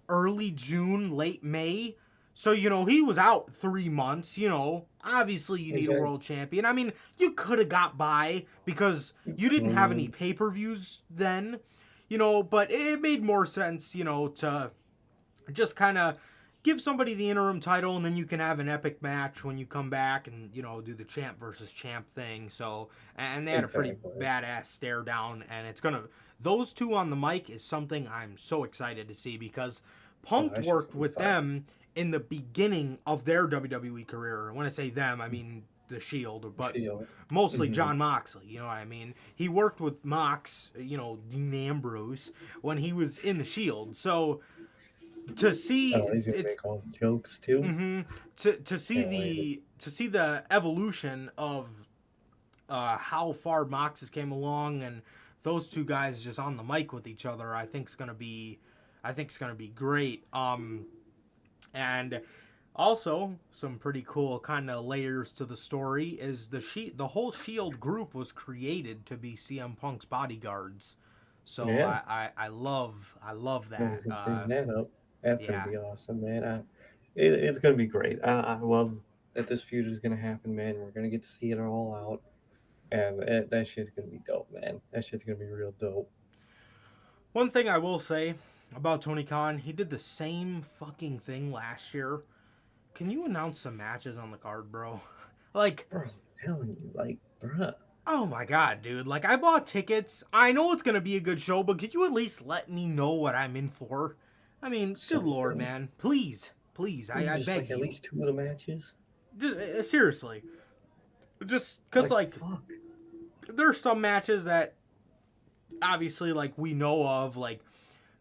Speaker 2: early June, late May. So, you know, he was out 3 months. You know, obviously you need a world champion. I mean, you could have got by because you didn't have any pay-per-views then, you know, but it made more sense, you know, to just kind of give somebody the interim title and then you can have an epic match when you come back and, you know, do the champ versus champ thing. So, and they had a pretty badass stare down, and it's going to, those two on the mic is something I'm so excited to see because Punk worked with them in the beginning of their WWE career. When I say them, I mean the Shield, but mostly John Moxley, you know what I mean? He worked with Mox, you know, Dean Ambrose, when he was in the Shield. So, to see
Speaker 3: he's gonna make all the jokes too.
Speaker 2: To see the evolution of how far Mox has came along, and those two guys just on the mic with each other, I think it's gonna be great. And also some pretty cool kind of layers to the story is the whole Shield group was created to be CM Punk's bodyguards. So yeah. I love that.
Speaker 3: Bring that up. That's gonna be awesome, man. It's gonna be great. I love that this feud is gonna happen, man. We're gonna get to see it all out, and that shit's gonna be dope, man. That shit's gonna be real dope.
Speaker 2: One thing I will say about Tony Khan, he did the same fucking thing last year. Can you announce some matches on the card, bro? Like,
Speaker 3: Bro, I'm telling you, like, bruh.
Speaker 2: oh my god, dude. Like, I bought tickets. I know it's gonna be a good show, but could you at least let me know what I'm in for? I mean, good lord, man. Please. Please, I
Speaker 3: just
Speaker 2: beg
Speaker 3: like
Speaker 2: you.
Speaker 3: at least 2 of the matches.
Speaker 2: Just, seriously. Just, because, like,
Speaker 3: fuck.
Speaker 2: there's some matches that, obviously, like, we know of, like,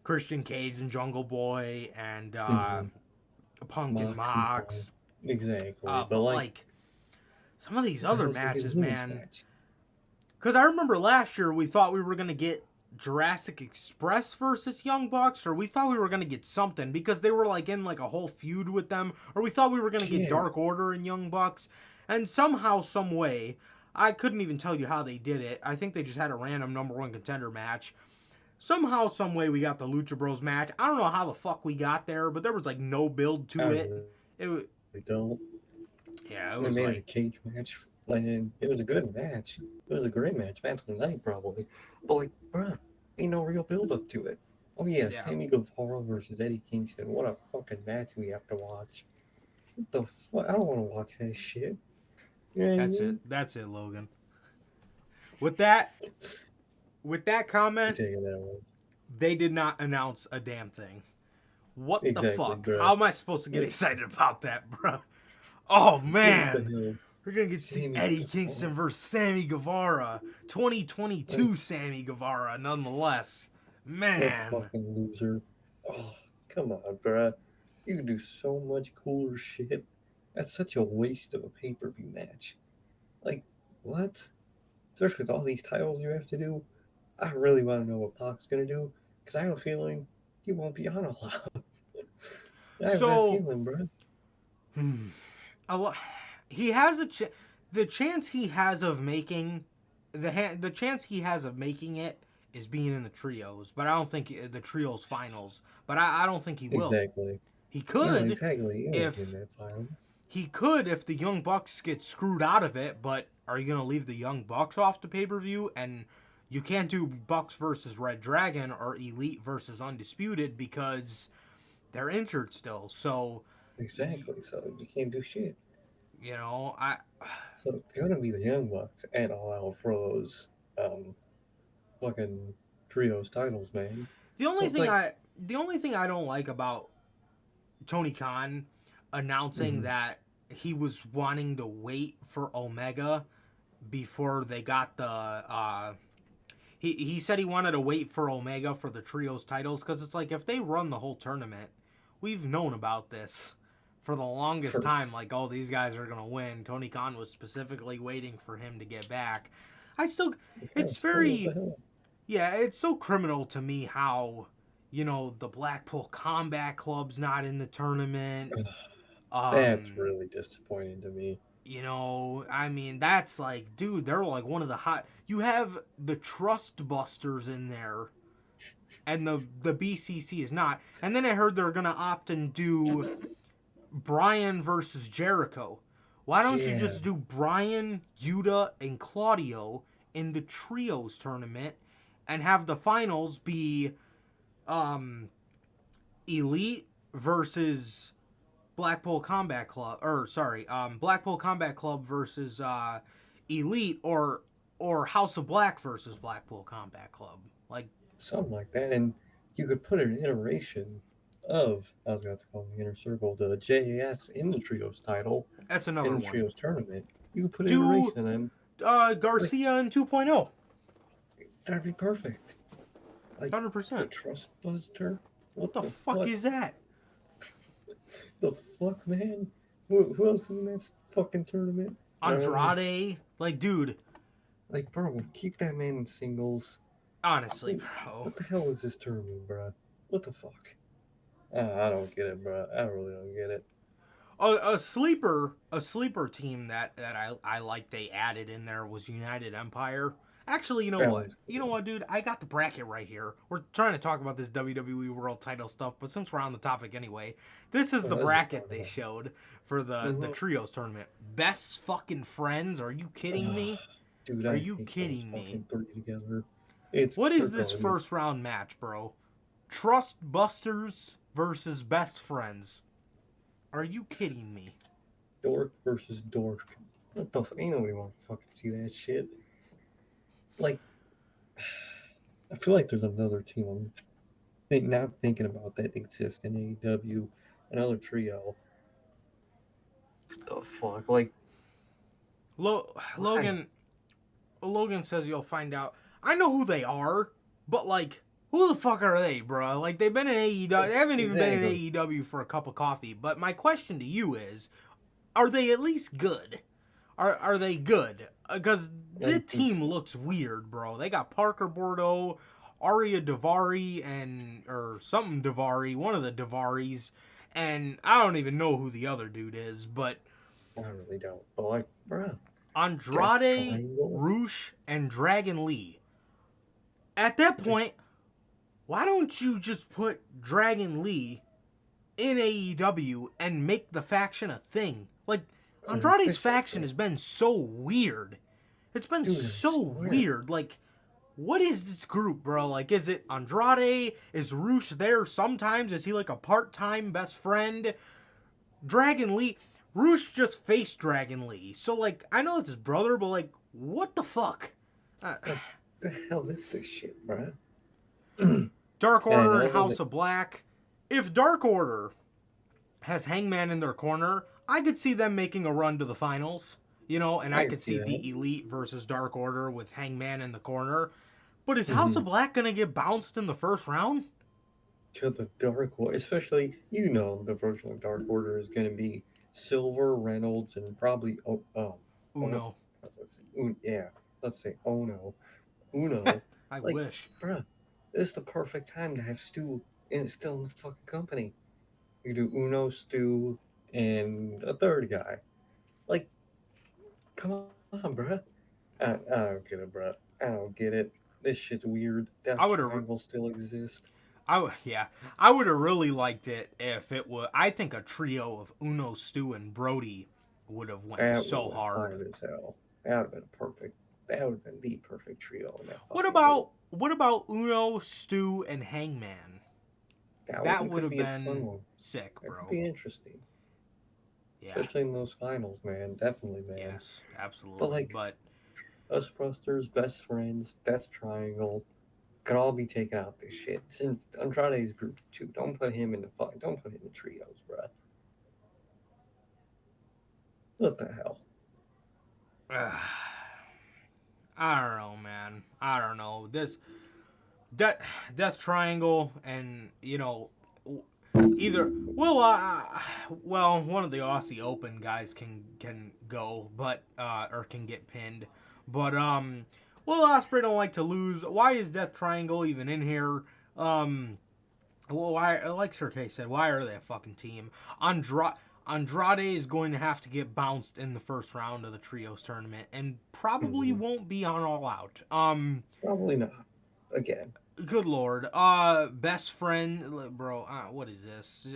Speaker 2: Christian Cage and Jungle Boy and, Punk and Mox.
Speaker 3: Exactly.
Speaker 2: But, like, some of these
Speaker 3: what the
Speaker 2: other
Speaker 3: hell's gonna be the
Speaker 2: matches,
Speaker 3: women's
Speaker 2: man.
Speaker 3: match?
Speaker 2: Because I remember last year we thought we were going to get Jurassic Express versus Young Bucks, or we thought we were going to get something because they were like in like a whole feud with them, or we thought we were going to get Dark Order and Young Bucks, and somehow, some way, I couldn't even tell you how they did it. I think they just had a random number 1 contender match. Somehow, some way, we got the Lucha Bros match. I don't know how the fuck we got there, but there was like no build to it. It was.
Speaker 3: They don't.
Speaker 2: Yeah, it
Speaker 3: They
Speaker 2: was
Speaker 3: made
Speaker 2: like
Speaker 3: a cage match. And it was a good match. It was a great match. Match of the night, probably. But, like, bruh, ain't no real build up to it. Oh, yeah, Sammy Guevara versus Eddie Kingston. What a fucking match we have to watch. What the fuck? I don't want to watch that shit. You know
Speaker 2: That's it. That's it, Logan. With that comment, they did not announce a damn thing. What the fuck?
Speaker 3: Bro.
Speaker 2: How am I supposed to get excited about that, bro? Oh, man. We're going to get to see Eddie Kingston versus Sammy Guevara. 2022 Sammy Guevara, nonetheless. Man.
Speaker 3: That fucking loser. Oh, come on, bro. You can do so much cooler shit. That's such a waste of a pay-per-view match. Like, what? Especially with all these titles you have to do. I really want to know what Pac's going to do, because I have a feeling he won't be on a lot. I have that feeling, bro.
Speaker 2: He has the chance he has of making the chance he has of making it is being in the trios, but I don't think the trios finals. But I don't think he will.
Speaker 3: Exactly.
Speaker 2: He could.
Speaker 3: Yeah, exactly.
Speaker 2: He could if the Young Bucks get screwed out of it. But are you gonna leave the Young Bucks off the pay-per-view? And you can't do Bucks versus Red Dragon or Elite versus Undisputed because they're injured still. So
Speaker 3: exactly. So you can't do shit.
Speaker 2: You know,
Speaker 3: So it's gonna be the Young Bucks and All Out for those fucking trios titles, man.
Speaker 2: The only thing I don't like about Tony Khan announcing that he was wanting to wait for Omega before they got the he said he wanted to wait for Omega for the trios titles, because it's like if they run the whole tournament, we've known about this for the longest time, like, oh, these guys are gonna win. Tony Khan was specifically waiting for him to get back. It's so criminal to me how, you know, the Blackpool Combat Club's not in the tournament.
Speaker 3: That's really disappointing to me.
Speaker 2: You know, I mean, that's like, dude, they're like one of the hot. You have the Trust Busters in there, and the BCC is not. And then I heard they're gonna opt and do Bryan versus Jericho. Why don't you just do Bryan, Yuta, and Claudio in the trios tournament and have the finals be Elite versus Blackpool Combat Club, Blackpool Combat Club versus Elite, or House of Black versus Blackpool Combat Club, like
Speaker 3: something like that. And you could put an iteration of, I was about to call the Inner Circle, the JAS in the trios title.
Speaker 2: That's another
Speaker 3: in the trios tournament. You could put an iteration in
Speaker 2: Garcia in 2.0.
Speaker 3: That'd be perfect. Like
Speaker 2: 100%.
Speaker 3: The Trust Buster.
Speaker 2: What the fuck is that?
Speaker 3: The fuck, man? Who else is in that fucking tournament?
Speaker 2: Andrade? Like, dude.
Speaker 3: Like, bro, keep that man in singles.
Speaker 2: Honestly, bro.
Speaker 3: What the hell is this tournament, bro? What the fuck? I don't get it, bro. I really don't get it.
Speaker 2: A sleeper team that I like they added in there was United Empire. Actually, you know what? You know what, dude? I got the bracket right here. We're trying to talk about this WWE World Title stuff, but since we're on the topic anyway, this is the bracket they showed for the trios tournament. Best fucking friends? Are you kidding me?
Speaker 3: Dude,
Speaker 2: are you kidding me?
Speaker 3: Three together.
Speaker 2: What is
Speaker 3: they're
Speaker 2: this
Speaker 3: going
Speaker 2: first round match, bro? Trust Busters versus Best Friends. Are you kidding me?
Speaker 3: dork versus dork. What the? Ain't nobody want to fucking see that shit. Like, I feel like there's another team not thinking about that exists in AEW. Another trio. What the fuck? Like,
Speaker 2: Logan says you'll find out. I know who they are, but like, who the fuck are they, bro? Like, they've been in AEW. They haven't even been in AEW for a cup of coffee. But my question to you is, are they at least good? Are they good? Because the team looks weird, bro. They got Parker Bordeaux, Arya Davari, or something Davari, one of the Davaris, and I don't even know who the other dude is, but
Speaker 3: I really don't. But like, bro.
Speaker 2: Andrade, Roosh, and Dragon Lee. At that point, why don't you just put Dragon Lee in AEW and make the faction a thing? Like, Andrade's faction has been so weird. It's been so weird. Like, what is this group, bro? Like, is it Andrade? Is Roosh there sometimes? Is he like a part-time best friend? Dragon Lee... Roosh just faced Dragon Lee. So, like, I know it's his brother, but, like, what the fuck?
Speaker 3: What the hell is this shit, bro?
Speaker 2: Dark Order and House of Black. If Dark Order has Hangman in their corner, I could see them making a run to the finals. You know, and I could see the Elite versus Dark Order with Hangman in the corner. But is House of Black going to get bounced in the first round?
Speaker 3: To the Dark Order. Especially, you know, the version of Dark Order is going to be Silver, Reynolds, and probably
Speaker 2: Uno.
Speaker 3: Let's say Uno.
Speaker 2: I wish.
Speaker 3: Bruh, this is the perfect time to have Stu still in the fucking company. You do Uno, Stu, and a third guy. Like, come on, bruh. I don't get it, bruh. I don't get it. This shit's weird. Death Triangle still exists.
Speaker 2: I would have really liked it if it was. I think a trio of Uno, Stu, and Brody would have went so hard.
Speaker 3: As hell. That would have been perfect. That would have been the perfect trio.
Speaker 2: What about Uno, Stu, and Hangman? That would have been sick, bro.
Speaker 3: That would be interesting.
Speaker 2: Yeah.
Speaker 3: Especially in those finals, man. Definitely, man.
Speaker 2: Yes, absolutely. But
Speaker 3: us Busters, Best Friends, Death Triangle could all be taken out this shit. Since Andrade's group too. Don't put him in the trios, bruh. What the hell?
Speaker 2: I don't know, man. I don't know. This Death Triangle and, you know, either one of the Aussie Open guys can go, but or can get pinned. But Will Ospreay don't like to lose. Why is Death Triangle even in here? Why, like Sir K said, why are they a fucking team? Andrade is going to have to get bounced in the first round of the Trios tournament and probably won't be on All Out.
Speaker 3: Probably not. Again.
Speaker 2: Good Lord. Best Friend, bro, what is this?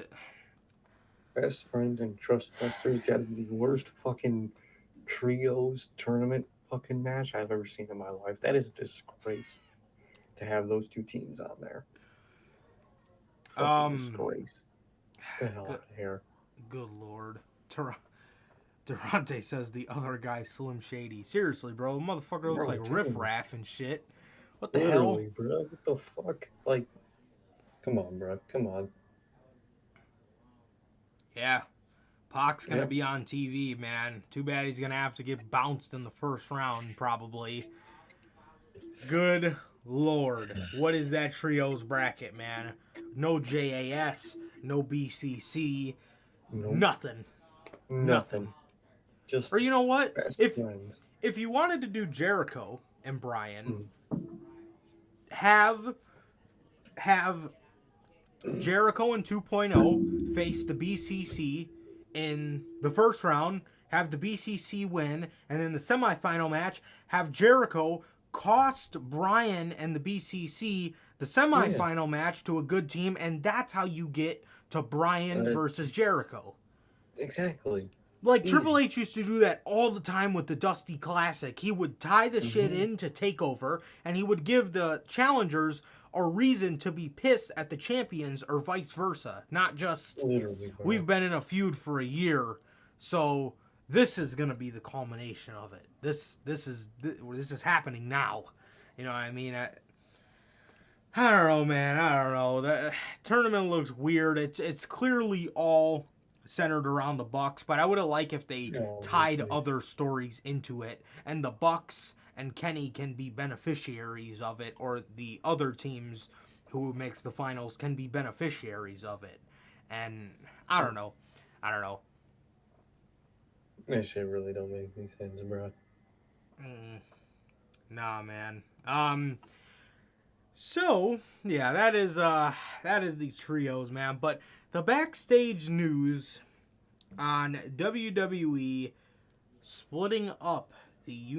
Speaker 3: Best Friend and Trustbusters got to be the worst fucking Trios tournament fucking match I've ever seen in my life. That is a disgrace to have those two teams on there. Fucking disgrace. Get the hell out of here.
Speaker 2: Good Lord. Durante says the other guy Slim Shady. Seriously, bro, the motherfucker looks like Riff Raff and shit. What the hell?
Speaker 3: Bro, what the fuck? Like, come on, bro. Come on.
Speaker 2: Yeah. Pac's going to be on TV, man. Too bad he's going to have to get bounced in the first round, probably. Good Lord. What is that Trios bracket, man? No JAS, no BCC, nothing.
Speaker 3: Just
Speaker 2: or you know what? If you wanted to do Jericho and Bryan, have Jericho in 2.0 face the BCC in the first round, have the BCC win, and in the semifinal match, have Jericho cost Bryan and the BCC the semifinal match to a good team, and that's how you get to Bryan versus Jericho.
Speaker 3: Exactly.
Speaker 2: Like, Triple H used to do that all the time with the Dusty Classic. He would tie the shit into TakeOver, and he would give the challengers a reason to be pissed at the champions or vice versa. Not just,
Speaker 3: Literally, bro.
Speaker 2: we've been in a feud for a year, so this is going to be the culmination of it. This is happening now. You know what I mean? I don't know, man. I don't know. The tournament looks weird. It's clearly all centered around the Bucks, but I would have liked if they tied other stories into it, and the Bucks and Kenny can be beneficiaries of it, or the other teams who makes the finals can be beneficiaries of it. And I don't know.
Speaker 3: That shit really don't make any sense, bro.
Speaker 2: Nah, man. So yeah, that is the trios, man. But the backstage news on WWE splitting up the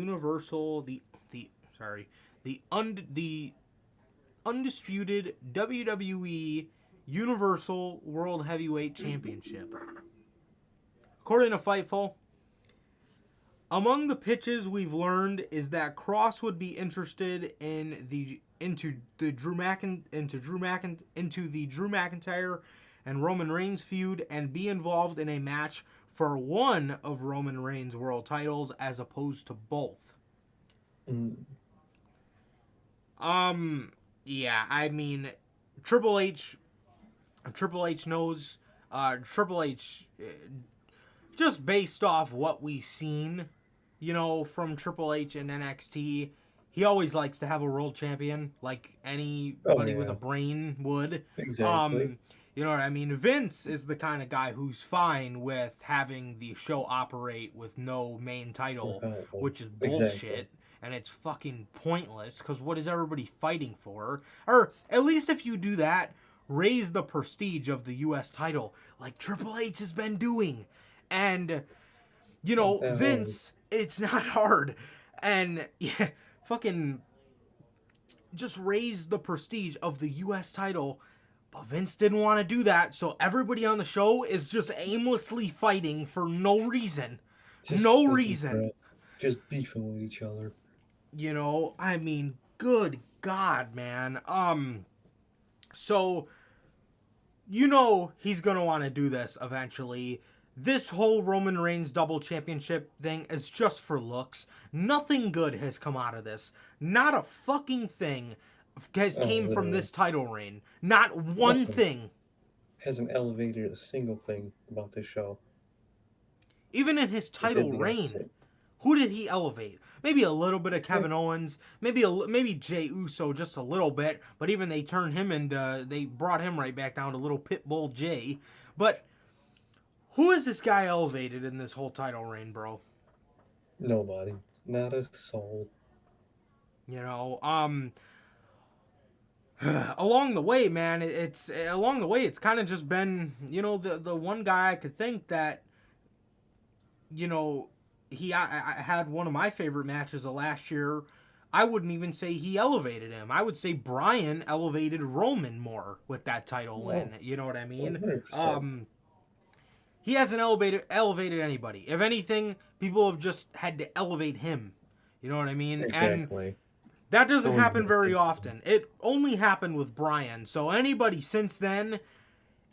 Speaker 2: undisputed WWE Universal World Heavyweight Championship. According to Fightful, among the pitches we've learned is that Cross would be interested into the Drew McIntyre and Roman Reigns feud and be involved in a match for one of Roman Reigns' world titles as opposed to both. Yeah, I mean, Triple H knows, Triple H, just based off what we've seen, you know, from Triple H and NXT, he always likes to have a world champion, like anybody with a brain would.
Speaker 3: Exactly.
Speaker 2: You know what I mean? Vince is the kind of guy who's fine with having the show operate with no main title, which is bullshit.
Speaker 3: Exactly.
Speaker 2: And it's fucking pointless, because what is everybody fighting for? Or at least if you do that, raise the prestige of the U.S. title, like Triple H has been doing. And, you know, Vince, it's not hard. And, yeah, fucking just raise the prestige of the U.S. title. But Vince didn't want to do that, so everybody on the show is just aimlessly fighting for no reason. No reason.
Speaker 3: Just beefing with each other.
Speaker 2: You know, I mean, good God, man. So, you know he's going to want to do this eventually. This whole Roman Reigns double championship thing is just for looks. Nothing good has come out of this. Not a fucking thing came from this title reign. Not one thing.
Speaker 3: Hasn't elevated a single thing about this show.
Speaker 2: Even in his title reign, who did he elevate? Maybe a little bit of Kevin Owens, maybe Jey Uso just a little bit, but even they turned him into, they brought him right back down to little Pitbull Jey. But who is this guy elevated in this whole title reign, bro?
Speaker 3: Nobody. Not a soul.
Speaker 2: You know, along the way, man, it's kind of just been, you know, the one guy I could think that, you know, I had one of my favorite matches of last year. I wouldn't even say he elevated him. I would say Bryan elevated Roman more with that title win. You know what I mean?
Speaker 3: 100%.
Speaker 2: He hasn't elevated anybody. If anything, people have just had to elevate him. You know what I mean?
Speaker 3: Exactly.
Speaker 2: And that doesn't happen very often. It only happened with Bryan. So anybody since then,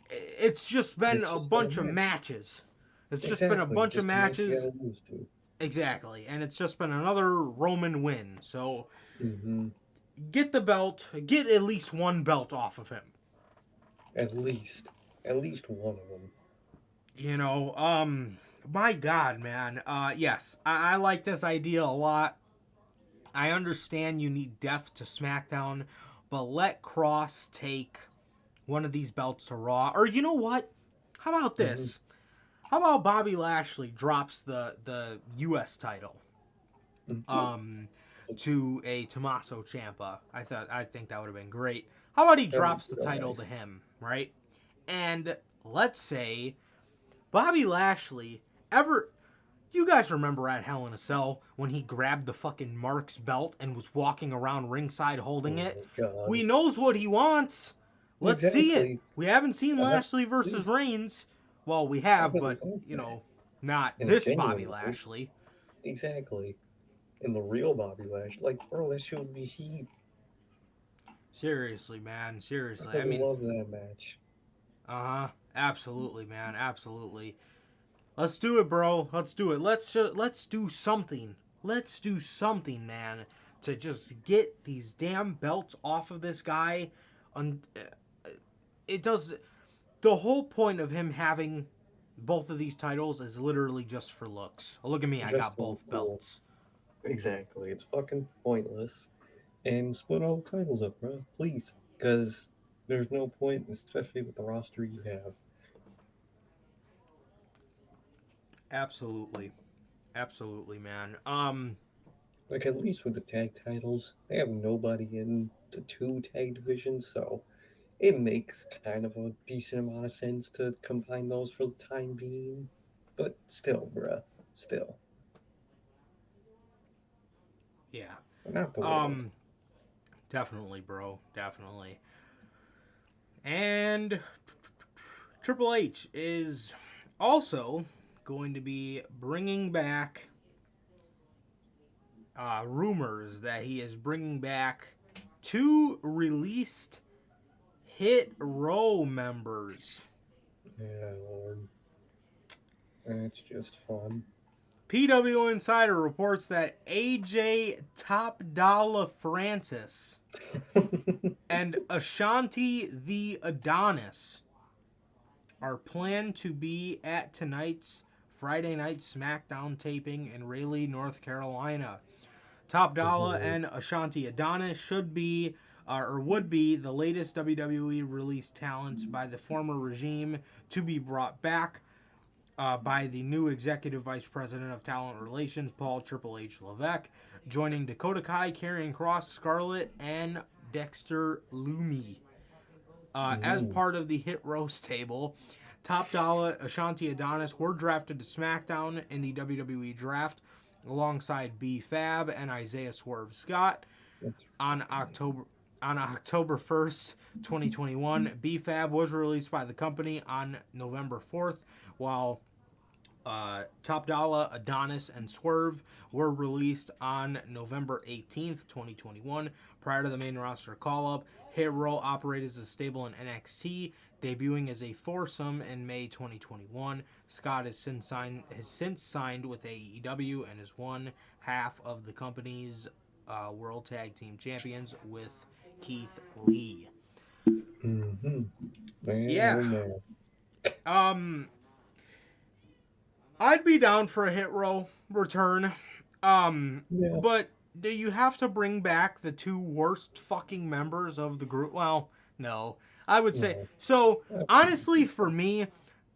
Speaker 2: it's just been a bunch of matches. It's just been a bunch of matches. Exactly. And it's just been another Roman win. So get the belt. Get at least one belt off of him.
Speaker 3: At least one of them.
Speaker 2: You know, my God, man. Yes, I like this idea a lot. I understand you need depth to SmackDown, but let Cross take one of these belts to Raw. Or you know what? How about this? How about Bobby Lashley drops the U.S. title to a Tommaso Ciampa? I think that would have been great. How about he drops the title to him, right? And let's say Bobby Lashley you guys remember at Hell in a Cell when he grabbed the fucking Mark's belt and was walking around ringside holding it? We knows what he wants. Let's see it. We haven't seen Lashley versus Reigns. Well, we have, but, you know, Not
Speaker 3: in a
Speaker 2: this
Speaker 3: genuine
Speaker 2: Bobby
Speaker 3: way.
Speaker 2: Lashley.
Speaker 3: Exactly. In the real Bobby Lashley. Like, bro, that shit would be heat.
Speaker 2: Seriously, man. Seriously.
Speaker 3: I
Speaker 2: I
Speaker 3: would
Speaker 2: mean,
Speaker 3: love that match.
Speaker 2: absolutely, man. Absolutely. Let's do it, bro. Let's do it. Let's do something. Let's do something, man, to just get these damn belts off of this guy. It does. The whole point of him having both of these titles is literally just for looks. Look at me, I
Speaker 3: Just
Speaker 2: got
Speaker 3: to look
Speaker 2: both
Speaker 3: cool.
Speaker 2: belts.
Speaker 3: Exactly. It's fucking pointless. And split all the titles up, bro. Please. Because there's no point, especially with the roster you have.
Speaker 2: Absolutely, absolutely, man.
Speaker 3: Like, at least with the tag titles, they have nobody in the two tag divisions, so it makes kind of a decent amount of sense to combine those for the time being. But still, bruh. Still.
Speaker 2: Yeah.
Speaker 3: Not the world.
Speaker 2: Definitely, bro. Definitely. And Triple H is also going to be bringing back rumors that he is bringing back 2 released Hit Row members.
Speaker 3: Yeah, Lord. That's just fun.
Speaker 2: PW Insider reports that AJ Top Dollar Francis and Ashanti the Adonis are planned to be at tonight's Friday night SmackDown taping in Raleigh, North Carolina. Top Dollar and Ashanti Adonis should be or would be the latest WWE released talents by the former regime to be brought back by the new Executive Vice President of Talent Relations, Paul Triple H Levesque, joining Dakota Kai, Karrion Kross, Scarlett, and Dexter Lumis. As part of the Hit Roast table, Top Dollar, Ashanti Adonis were drafted to SmackDown in the WWE Draft alongside B-Fab and Isaiah Swerve Scott on October 1st, 2021. B-Fab was released by the company on November 4th, while Top Dollar, Adonis, and Swerve were released on November 18th, 2021. Prior to the main roster call-up, Hit Row operated as a stable in NXT, debuting as a foursome in May 2021. Scott has since signed with AEW and is one half of the company's World Tag Team Champions with Keith Lee.
Speaker 3: Man,
Speaker 2: Yeah.
Speaker 3: oh man.
Speaker 2: I'd be down for a Hit Row return.
Speaker 3: Yeah.
Speaker 2: But do you have to bring back the 2 worst fucking members of the group? Well, no. I would say
Speaker 3: No.
Speaker 2: so. Honestly, for me,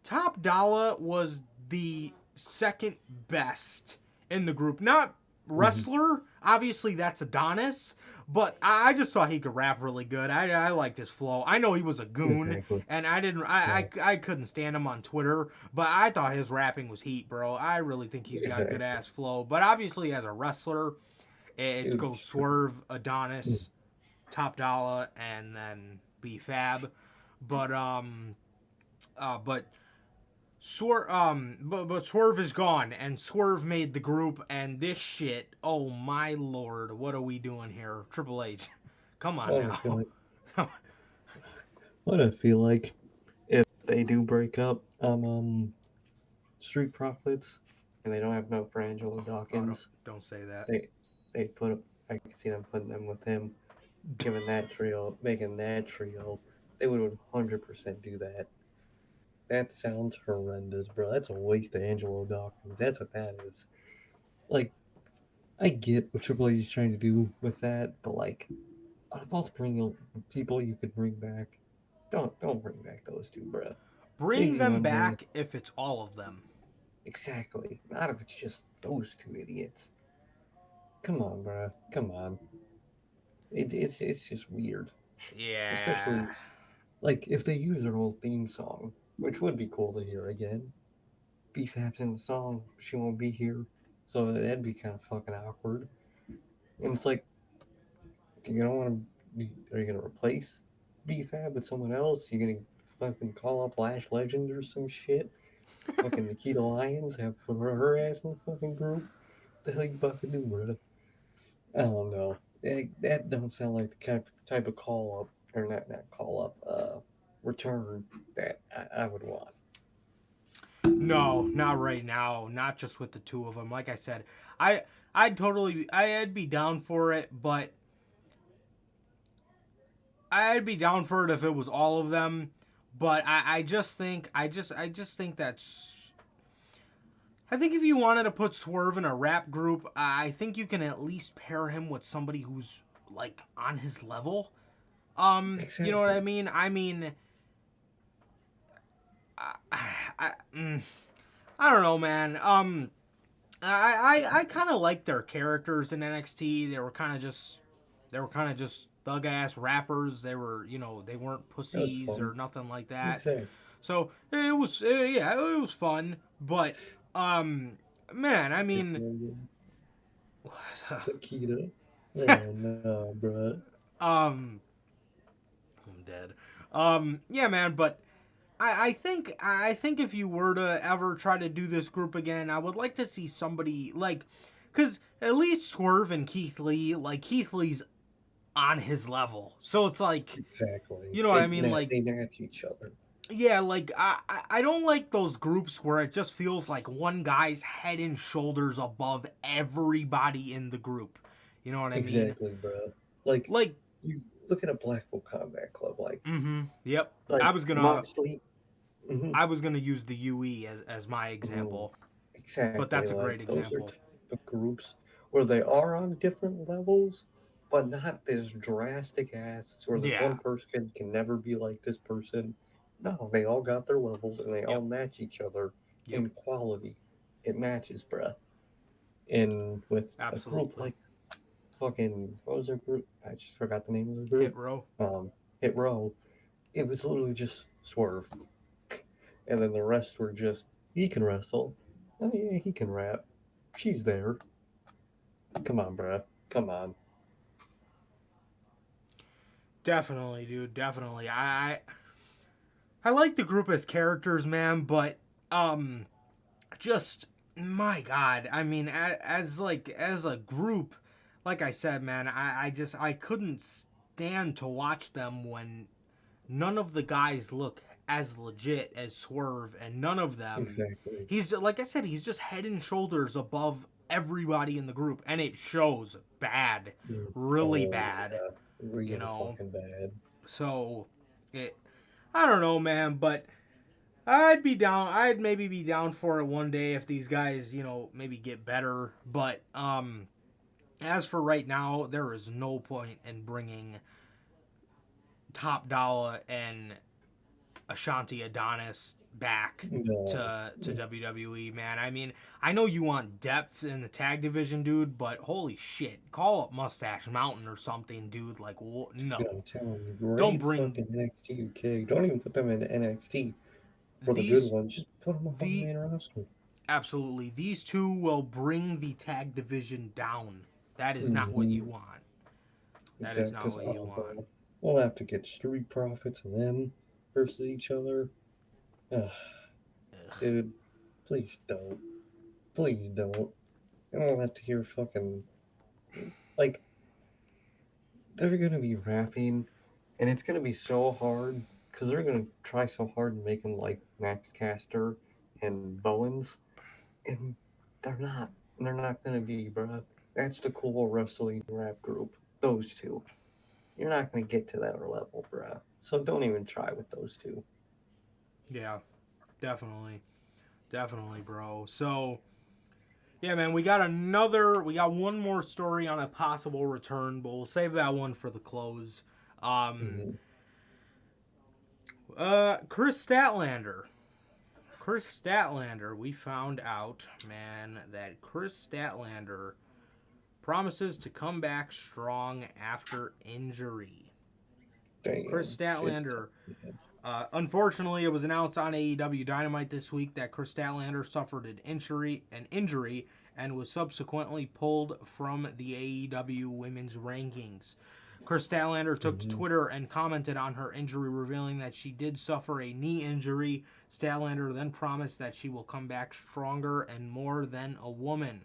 Speaker 2: Top Dollar was the second best in the group. Not wrestler. Obviously, that's Adonis. But I just thought he could rap really good. I liked his flow. I know he was a goon,
Speaker 3: Exactly.
Speaker 2: and I couldn't stand him on Twitter. But I thought his rapping was heat, bro. I really think he's got good ass flow. But obviously, as a wrestler, it goes Swerve, Adonis, Top Dollar, and then B-Fab. But Swerve is gone, and Swerve made the group, and this shit. Oh my lord, what are we doing here, Triple H? Come on now.
Speaker 3: What I feel like if they do break up, Street Profits, and they don't have no for Angelo Dawkins.
Speaker 2: Don't say that.
Speaker 3: They put. I can see them putting them with him, making that trio. They would 100% do that. That sounds horrendous, bro. That's a waste of Angelo Dawkins. That's what that is. Like, I get what Triple H is trying to do with that, but like, out of all the people you could bring back, don't bring back those 2, bro.
Speaker 2: Bring them back if it's all of them.
Speaker 3: Exactly. Not if it's just those 2 idiots. Come on, bro. Come on. It's just weird.
Speaker 2: Yeah.
Speaker 3: Especially, like, if they use their old theme song, which would be cool to hear again. B-Fab's in the song, she won't be here, so that'd be kind of fucking awkward. And it's like, you don't want to. Are you gonna replace B-Fab with someone else? You gonna fucking call up Lash Legend or some shit? Fucking Nikita Lyons have put her ass in the fucking group. What the hell you about to do, brother? I don't know. That don't sound like the type of call up, or not call up, return that I would want.
Speaker 2: No, not right now. Not just with the two of them. Like I said, I'd be down for it, but I'd be down for it if it was all of them. But I just think that's. I think if you wanted to put Swerve in a rap group, I think you can at least pair him with somebody who's like on his level.
Speaker 3: Exactly.
Speaker 2: You know what I mean? I don't know, man. I kind of like their characters in NXT. They were kind of just thug ass rappers. They were, they weren't pussies or nothing like that.
Speaker 3: Exactly.
Speaker 2: So it was, it was fun. But man, I mean,
Speaker 3: Nikita. Oh no, bro.
Speaker 2: I'm dead. Yeah, man, but I think if you were to ever try to do this group again, I would like to see somebody like, because at least Swerve and Keith Lee, like Keith Lee's on his level, so it's like,
Speaker 3: Exactly.
Speaker 2: You know what I mean? Like
Speaker 3: they match each other.
Speaker 2: Yeah, like I don't like those groups where it just feels like one guy's head and shoulders above everybody in the group. You know what I mean?
Speaker 3: Exactly, bro. Like you look at a Blackpool Combat Club, like.
Speaker 2: Yep.
Speaker 3: Like
Speaker 2: I was gonna.
Speaker 3: Moxley.
Speaker 2: I was gonna use the UE as my example.
Speaker 3: Exactly.
Speaker 2: But that's a
Speaker 3: like,
Speaker 2: great example.
Speaker 3: Those are type of groups where they are on different levels, but not this drastic ass where the one person can never be like this person. No, they all got their levels and they all match each other in quality. It matches, bruh. And with a group like fucking, what was their group? I just forgot the name of the group.
Speaker 2: Hit Row.
Speaker 3: Hit Row. It was literally just Swerve. And then the rest were just, he can wrestle. Oh yeah, he can rap. She's there. Come on, bruh. Come on.
Speaker 2: Definitely, dude. Definitely. I like the group as characters, man, but just my God. I mean, as a group, like I said, man, I couldn't stand to watch them when none of the guys look as legit as Swerve, and none of them.
Speaker 3: Exactly.
Speaker 2: He's, like I said, he's just head and shoulders above everybody in the group, and it shows bad, really bad.
Speaker 3: Yeah. Really fucking bad.
Speaker 2: So, I don't know, man, but I'd maybe be down for it one day if these guys, maybe get better. But as for right now, there is no point in bringing Top Dollar and Ashanti Adonis back to WWE, man. I mean, I know you want depth in the tag division, dude, but holy shit, call up Mustache Mountain or something, dude. Like, no.
Speaker 3: Yeah, I'm telling you,
Speaker 2: Don't bring
Speaker 3: NXT UK. Don't even put them in NXT for the good ones. Just put them on the main roster.
Speaker 2: Absolutely, these two will bring the tag division down. That is not what you want. That is not what you want.
Speaker 3: We'll have to get Street Profits and them versus each other. Dude, please don't. Please don't. I don't have to hear fucking. Like, they're gonna be rapping, and it's gonna be so hard, because they're gonna try so hard to make them like Max Caster and Bowens, and they're not. They're not gonna be, bruh. That's the cool wrestling rap group. Those two. You're not gonna get to that level, bruh. So don't even try with those two.
Speaker 2: Yeah, definitely, bro. So, yeah, man, we got one more story on a possible return, but we'll save that one for the close. Chris Statlander, we found out, man, that Chris Statlander promises to come back strong after injury.
Speaker 3: Damn,
Speaker 2: Chris Statlander. Unfortunately, it was announced on AEW Dynamite this week that Chris Statlander suffered an injury and was subsequently pulled from the AEW women's rankings. Chris Statlander took to Twitter and commented on her injury, revealing that she did suffer a knee injury. Statlander then promised that she will come back stronger and more than a woman.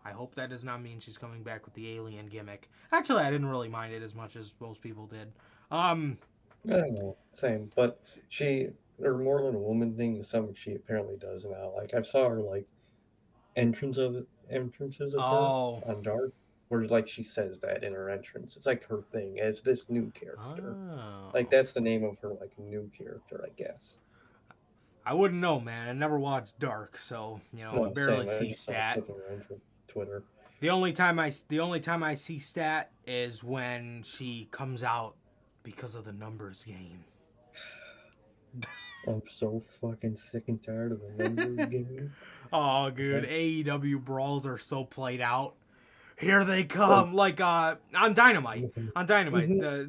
Speaker 2: I hope that does not mean she's coming back with the alien gimmick. Actually, I didn't really mind it as much as most people did.
Speaker 3: I don't know, same. But her more than a woman thing is something she apparently does now. Like I saw her like entrances of her on Dark, where like she says that in her entrance. It's like her thing as this new character. Like that's the name of her like new character, I guess.
Speaker 2: I wouldn't know, man. I never watched Dark, so I barely see Stat.
Speaker 3: Twitter.
Speaker 2: The only time I see Stat is when she comes out because of the numbers game.
Speaker 3: I'm so fucking sick and tired of the numbers game.
Speaker 2: Oh, dude, AEW brawls are so played out. Here they come, like on Dynamite.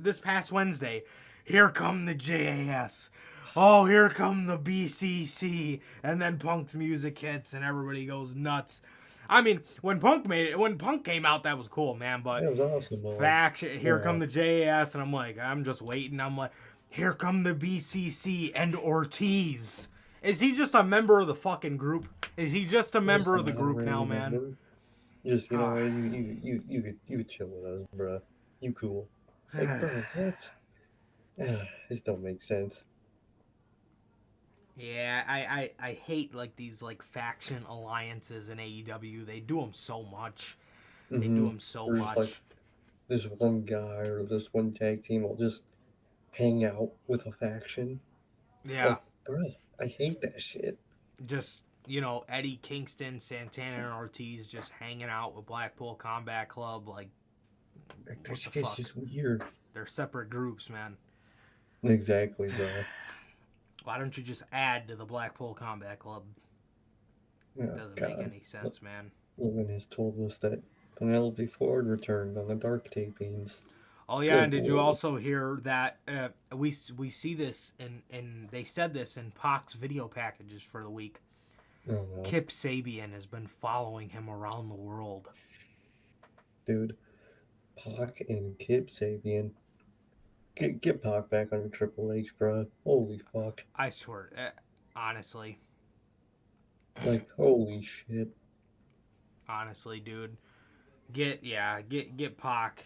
Speaker 2: This past Wednesday, here come the JAS. Oh, here come the BCC, and then Punk's music hits, and everybody goes nuts. I mean, when Punk came out, that was cool, man. But
Speaker 3: that was awesome,
Speaker 2: faction, here come the JAS, and I'm just waiting. I'm like, here come the BCC and Ortiz. Is he just a member of the fucking group? Is he just a member of the group now, man?
Speaker 3: Just you could chill with us, bro. You cool? Like, bro, what? This don't make sense.
Speaker 2: Yeah, I hate like these like faction alliances in AEW. They do them so much. They do them so much. Like,
Speaker 3: this one guy or this one tag team will just hang out with a faction.
Speaker 2: Yeah,
Speaker 3: like, bro, I hate that shit.
Speaker 2: Just Eddie Kingston, Santana, and Ortiz just hanging out with Blackpool Combat Club. Like
Speaker 3: that shit's just weird.
Speaker 2: They're separate groups, man.
Speaker 3: Exactly, bro.
Speaker 2: Why don't you just add to the Blackpool Combat Club? It doesn't make any sense, man.
Speaker 3: Logan has told us that Penelope Ford returned on the Dark tapings.
Speaker 2: Oh yeah, and did you also hear that we see this and they said this in Pac's video packages for the week.
Speaker 3: Oh, no.
Speaker 2: Kip Sabian has been following him around the world.
Speaker 3: Dude, Pac and Kip Sabian. Get Pac back under Triple H, bro. Holy fuck.
Speaker 2: I swear, honestly.
Speaker 3: Like, holy shit.
Speaker 2: Honestly, dude. Get Pac.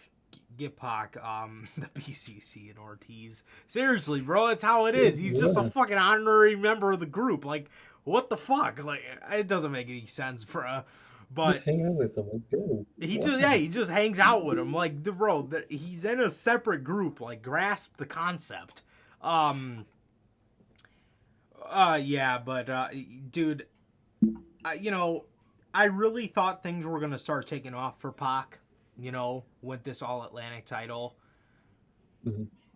Speaker 2: Get Pac, the BCC and Ortiz. Seriously, bro, that's how it is. He's just a fucking honorary member of the group. Like, what the fuck? Like, it doesn't make any sense, bro. But
Speaker 3: just hang out with him. Like, go.
Speaker 2: He just hangs out with him. Like, bro, he's in a separate group. Like, grasp the concept. Yeah, but dude, I really thought things were gonna start taking off for Pac. With this All Atlantic title,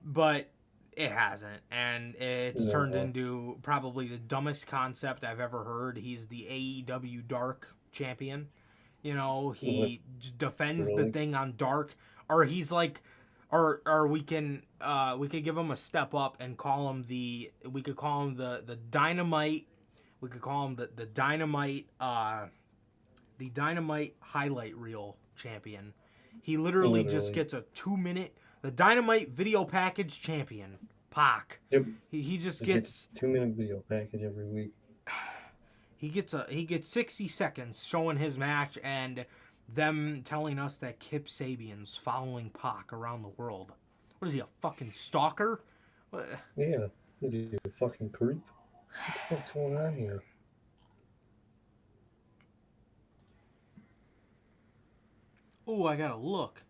Speaker 2: but it hasn't, and it's turned into probably the dumbest concept I've ever heard. He's the AEW Dark champion. He defends the thing on Dark, or he's like, or we could give him a step up and call him the Dynamite. We could call him the Dynamite highlight reel champion. He literally just gets a 2-minute, the Dynamite video package champion, Pac.
Speaker 3: Yep.
Speaker 2: He just gets
Speaker 3: 2-minute video package every week.
Speaker 2: He gets 60 seconds showing his match and them telling us that Kip Sabian's following Pac around the world. What is he, a fucking stalker? What?
Speaker 3: Yeah, is he a fucking creep? What the fuck's going on here?
Speaker 2: Oh, I gotta look.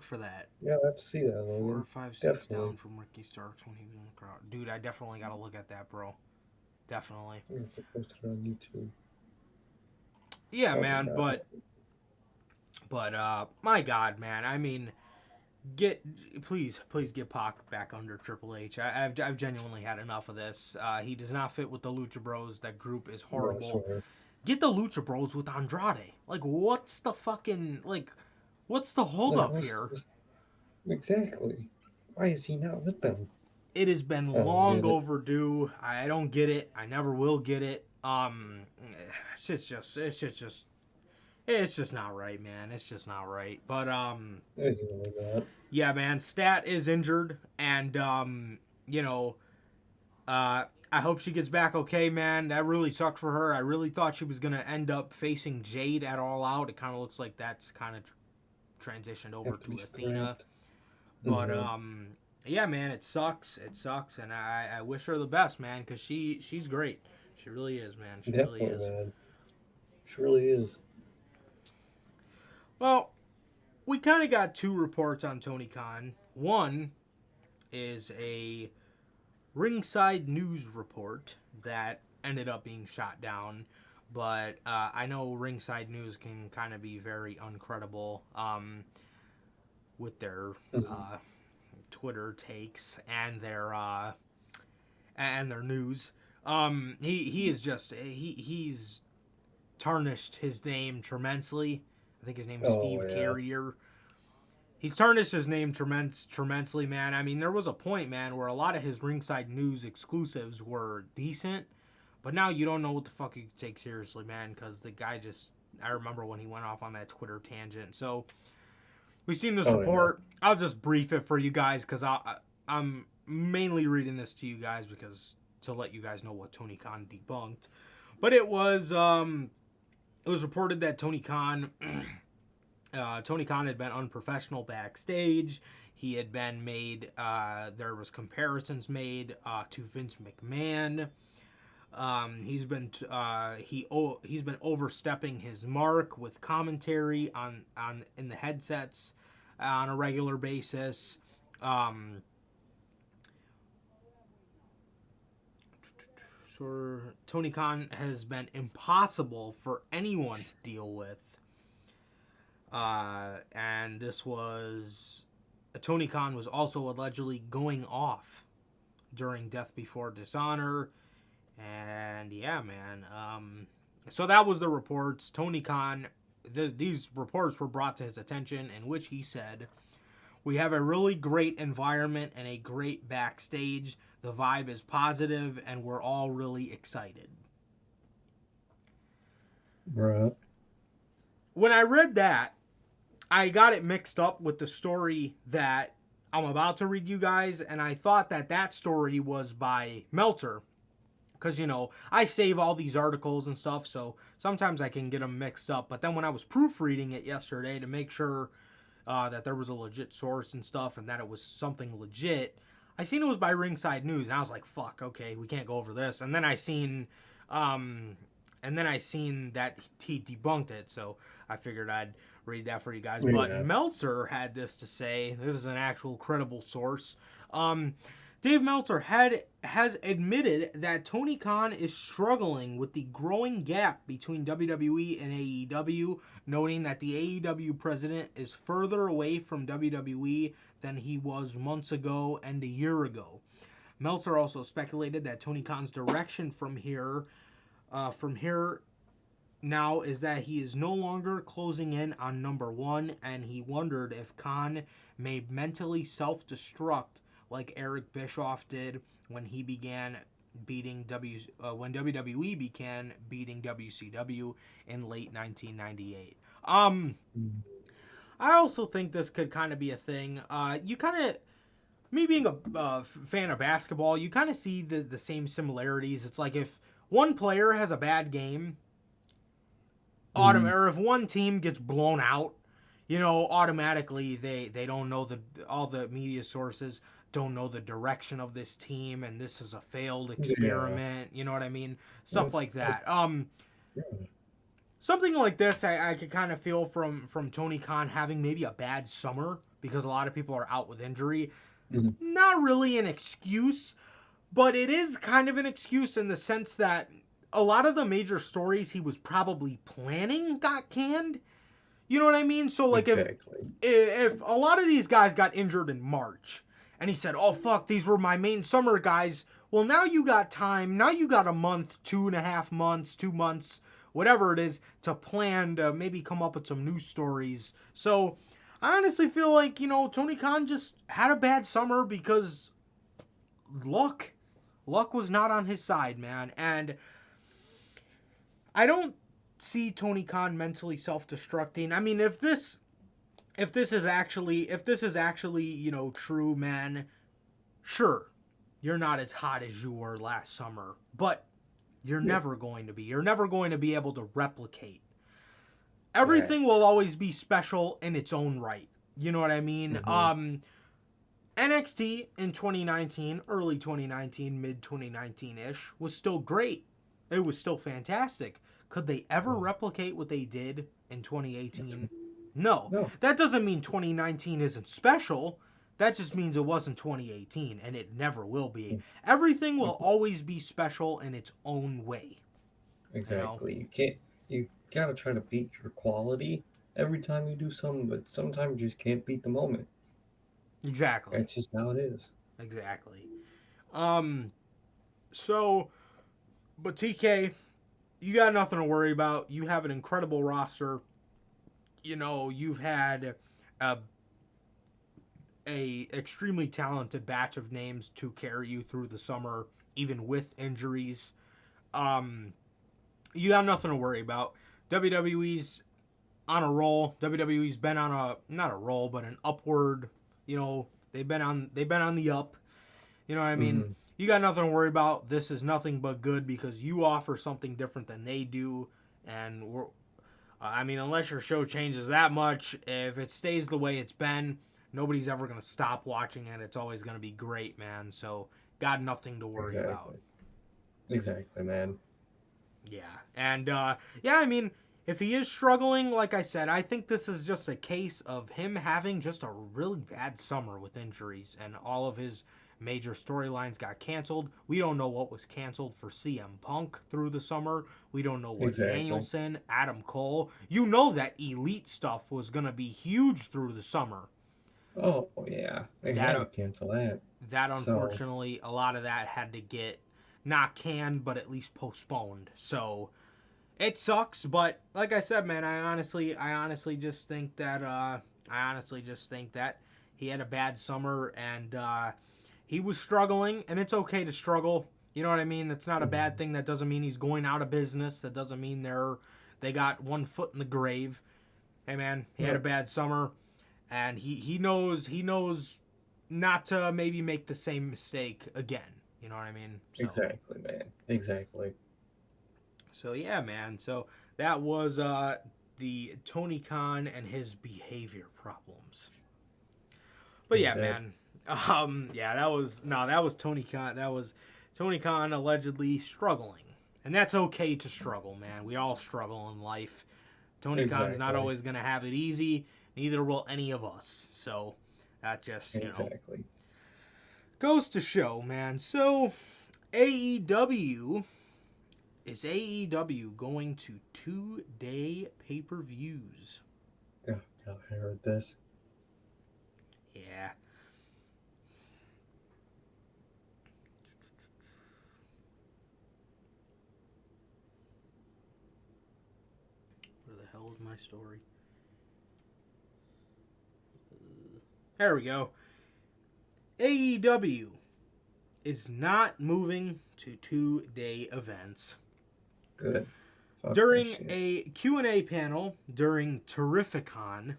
Speaker 2: For that.
Speaker 3: Yeah, I have to see that, Logan.
Speaker 2: 4 or 5 6 down from Ricky Starks when he was in the crowd. Dude, I definitely gotta look at that, bro. Definitely.
Speaker 3: It's posted on YouTube.
Speaker 2: Yeah, man, but my God, man. I mean, please get Pac back under Triple H. I've genuinely had enough of this. He does not fit with the Lucha Bros. That group is horrible. Get the Lucha Bros with Andrade. Like, what's the hold up here?
Speaker 3: Exactly. Why is he not with them?
Speaker 2: It has been long overdue. I don't get it. I never will get it. It's just It's just not right, man. It's just not right. But
Speaker 3: It's really not.
Speaker 2: yeah, man. Stat is injured, and you know, I hope she gets back okay, man. That really sucked for her. I really thought she was gonna end up facing Jade at All Out. It kind of looks like that's kind of transitioned over to Athena. But yeah, man, it sucks. It sucks, and I wish her the best, man, because she's great. She really is, man. She
Speaker 3: Definitely,
Speaker 2: really is.
Speaker 3: man. She really is.
Speaker 2: Well, we kind of got two reports on Tony Khan. One is a ringside news report that ended up being shot down, but I know ringside news can kind of be very uncredible with their Twitter takes and their news. He is just he's tarnished his name tremendously. I think his name is Steve Carrier. He's tarnished his name tremendously, man. I mean, there was a point, man, where a lot of his ringside news exclusives were decent, but now you don't know what the fuck you can take seriously, man, because the guy just... I remember when he went off on that Twitter tangent. So, we've seen this report. Yeah. I'll just brief it for you guys, because I'm mainly reading this to you guys because to let you guys know what Tony Khan debunked. But it was reported that Tony Khan had been unprofessional backstage. He had been made. There was comparisons made to Vince McMahon. He's been overstepping his mark with commentary on in the headsets on a regular basis. So Tony Khan has been impossible for anyone to deal with. And this was... Tony Khan was also allegedly going off during Death Before Dishonor. And yeah, man. So that was the reports. Tony Khan... these reports were brought to his attention, in which he said, "We have a really great environment and a great backstage. The vibe is positive, and we're all really excited."
Speaker 3: Right.
Speaker 2: When I read that, I got it mixed up with the story that I'm about to read you guys, and I thought that story was by Meltzer. Because, you know, I save all these articles and stuff, so sometimes I can get them mixed up. But then when I was proofreading it yesterday to make sure that there was a legit source and stuff and that it was something legit, I seen it was by Ringside News, and I was like, fuck, okay, we can't go over this. And then I seen that he debunked it, so I figured I'd read that for you guys. Yeah. But Meltzer had this to say. This is an actual credible source. Dave Meltzer has admitted that Tony Khan is struggling with the growing gap between WWE and AEW, noting that the AEW president is further away from WWE than he was months ago and a year ago. Meltzer also speculated that Tony Khan's direction from here now is that he is no longer closing in on number one, and he wondered if Khan may mentally self-destruct like Eric Bischoff did when he began beating when WWE began beating WCW in late 1998. I also think this could kind of be a thing. You kind of, me being a fan of basketball, you kind of see the same similarities. It's like if one player has a bad game, or if one team gets blown out, you know, automatically they don't know all the media sources don't know the direction of this team, and this is a failed experiment. Yeah. You know what I mean? Stuff like that. Something like this, I could kind of feel from Tony Khan having maybe a bad summer because a lot of people are out with injury. Not really an excuse, but it is kind of an excuse in the sense that a lot of the major stories he was probably planning got canned. You know what I mean? So like if a lot of these guys got injured in March, and he said, "Oh, fuck, these were my main summer guys." Well, now you got time. Now you got a month, 2.5 months, 2 months, whatever it is, to plan to maybe come up with some news stories. So I honestly feel like, you know, Tony Khan just had a bad summer because luck was not on his side, man. And I don't see Tony Khan mentally self-destructing. I mean, if this is actually, you know, true, man, sure, you're not as hot as you were last summer, but you're never going to be. You're never going to be able to replicate. Everything will always be special in its own right. You know what I mean? NXT in 2019, early 2019, mid 2019-ish, was still great. It was still fantastic. Could they ever replicate what they did in 2018? No. That doesn't mean 2019 isn't special. That just means it wasn't 2018, and it never will be. Everything will always be special in its own way.
Speaker 3: Exactly. You gotta try to beat your quality every time you do something, but sometimes you just can't beat the moment.
Speaker 2: Exactly.
Speaker 3: That's just how it is.
Speaker 2: Exactly. But TK, you got nothing to worry about. You have an incredible roster. You know, you've had a extremely talented batch of names to carry you through the summer, even with injuries. You got nothing to worry about. WWE's on a roll. WWE's been on not a roll, but an upward. You know, they've been on the up. You know what I mean? You got nothing to worry about. This is nothing but good because you offer something different than they do, and unless your show changes that much, if it stays the way it's been, nobody's ever going to stop watching it. It's always going to be great, man. So, got nothing to worry about.
Speaker 3: Exactly, man.
Speaker 2: Yeah. And, I mean, if he is struggling, like I said, I think this is just a case of him having just a really bad summer with injuries, and all of his major storylines got canceled. We don't know what was canceled for CM Punk through the summer. We don't know what Danielson, Adam Cole. You know that Elite stuff was going to be huge through the summer.
Speaker 3: Oh, yeah. They had to cancel that.
Speaker 2: That, unfortunately, a lot of that had to get not canned, but at least postponed. So, it sucks, but like I said, man, I honestly just think that he had a bad summer, and he was struggling, and it's okay to struggle. You know what I mean? That's not a bad thing. That doesn't mean he's going out of business. That doesn't mean they got one foot in the grave. Hey, man, he had a bad summer, and he knows not to maybe make the same mistake again. You know what I mean? So.
Speaker 3: Exactly, man. Exactly.
Speaker 2: So, yeah, man. So, that was the Tony Khan and his behavior problems. But, yeah, man. That was Tony Khan. That was Tony Khan allegedly struggling. And that's okay to struggle, man. We all struggle in life. Tony Khan's not always going to have it easy. Neither will any of us. So, that just, goes to show, man. So, AEW... Is AEW going to 2-day pay-per-views?
Speaker 3: Yeah, I heard this.
Speaker 2: Yeah. Where the hell is my story? There we go. AEW is not moving to 2-day events.
Speaker 3: Good.
Speaker 2: During a Q&A panel during Terrificon,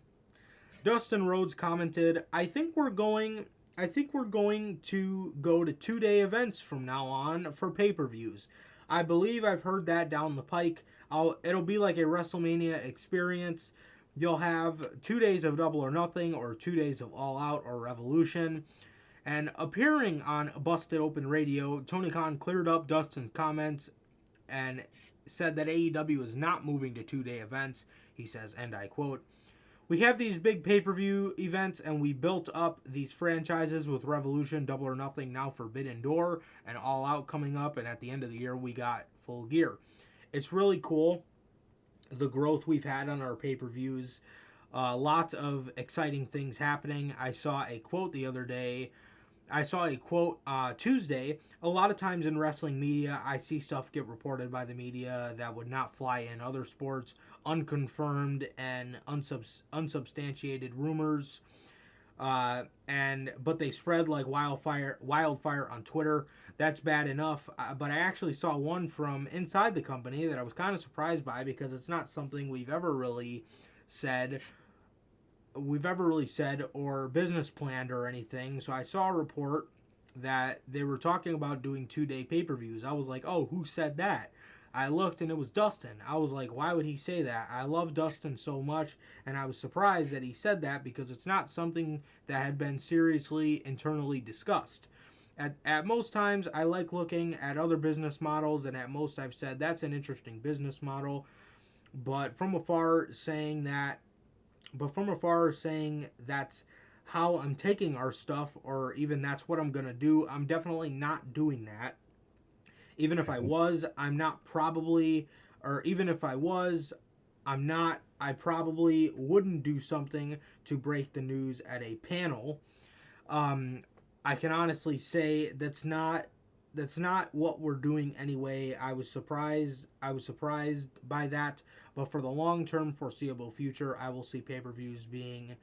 Speaker 2: Dustin Rhodes commented, I think we're going to go to 2-day events from now on for pay-per-views. I believe I've heard that down the pike. It'll be like a WrestleMania experience. You'll have 2 days of Double or Nothing or 2 days of All Out or Revolution. And appearing on Busted Open Radio, Tony Khan cleared up Dustin's comments and said that AEW is not moving to 2-day events. He says, and I quote, we have these big pay-per-view events, and we built up these franchises with Revolution, Double or Nothing, now Forbidden Door, and All Out coming up, and at the end of the year, we got Full Gear. It's really cool, the growth we've had on our pay-per-views. Lots of exciting things happening. I saw a quote the other day. Tuesday. A lot of times in wrestling media, I see stuff get reported by the media that would not fly in other sports, unconfirmed and unsubstantiated rumors. but they spread like wildfire on Twitter. That's bad enough. But I actually saw one from inside the company that I was kind of surprised by, because it's not something we've ever really said or business planned or anything. So I saw a report that they were talking about doing 2-day pay-per-views. I was like, oh, who said that? I looked and it was Dustin. I was like, why would he say that? I love Dustin so much, and I was surprised that he said that, because it's not something that had been seriously internally discussed. At most times, I like looking at other business models, and at most I've said that's an interesting business model. But from afar saying that's how I'm taking our stuff, or even that's what I'm going to do, I'm definitely not doing that. Even if I was, I'm not probably, or even if I was, I'm not, I probably wouldn't do something to break the news at a panel. I can honestly say that's not what we're doing anyway. I was surprised by that, but for the long-term foreseeable future, I will see pay-per-views being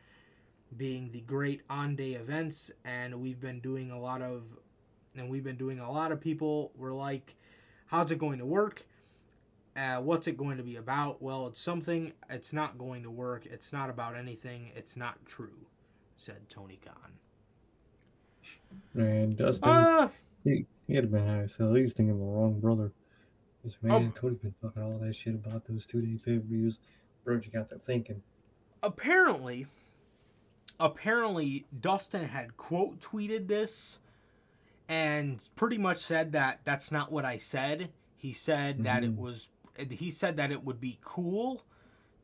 Speaker 2: the great on-day events, and we've been doing a lot of people were like, how's it going to work? What's it going to be about? Well, it's something. It's not going to work. It's not about anything. It's not true, said Tony Khan.
Speaker 3: Man, Dustin, he had been high, so he was thinking of the wrong brother. This man, Cody's been talking all that shit about those 2-day pay-per-views. Bro, you got that thinking.
Speaker 2: Apparently, Dustin had quote tweeted this and pretty much said that that's not what I said. He said that it was. He said that it would be cool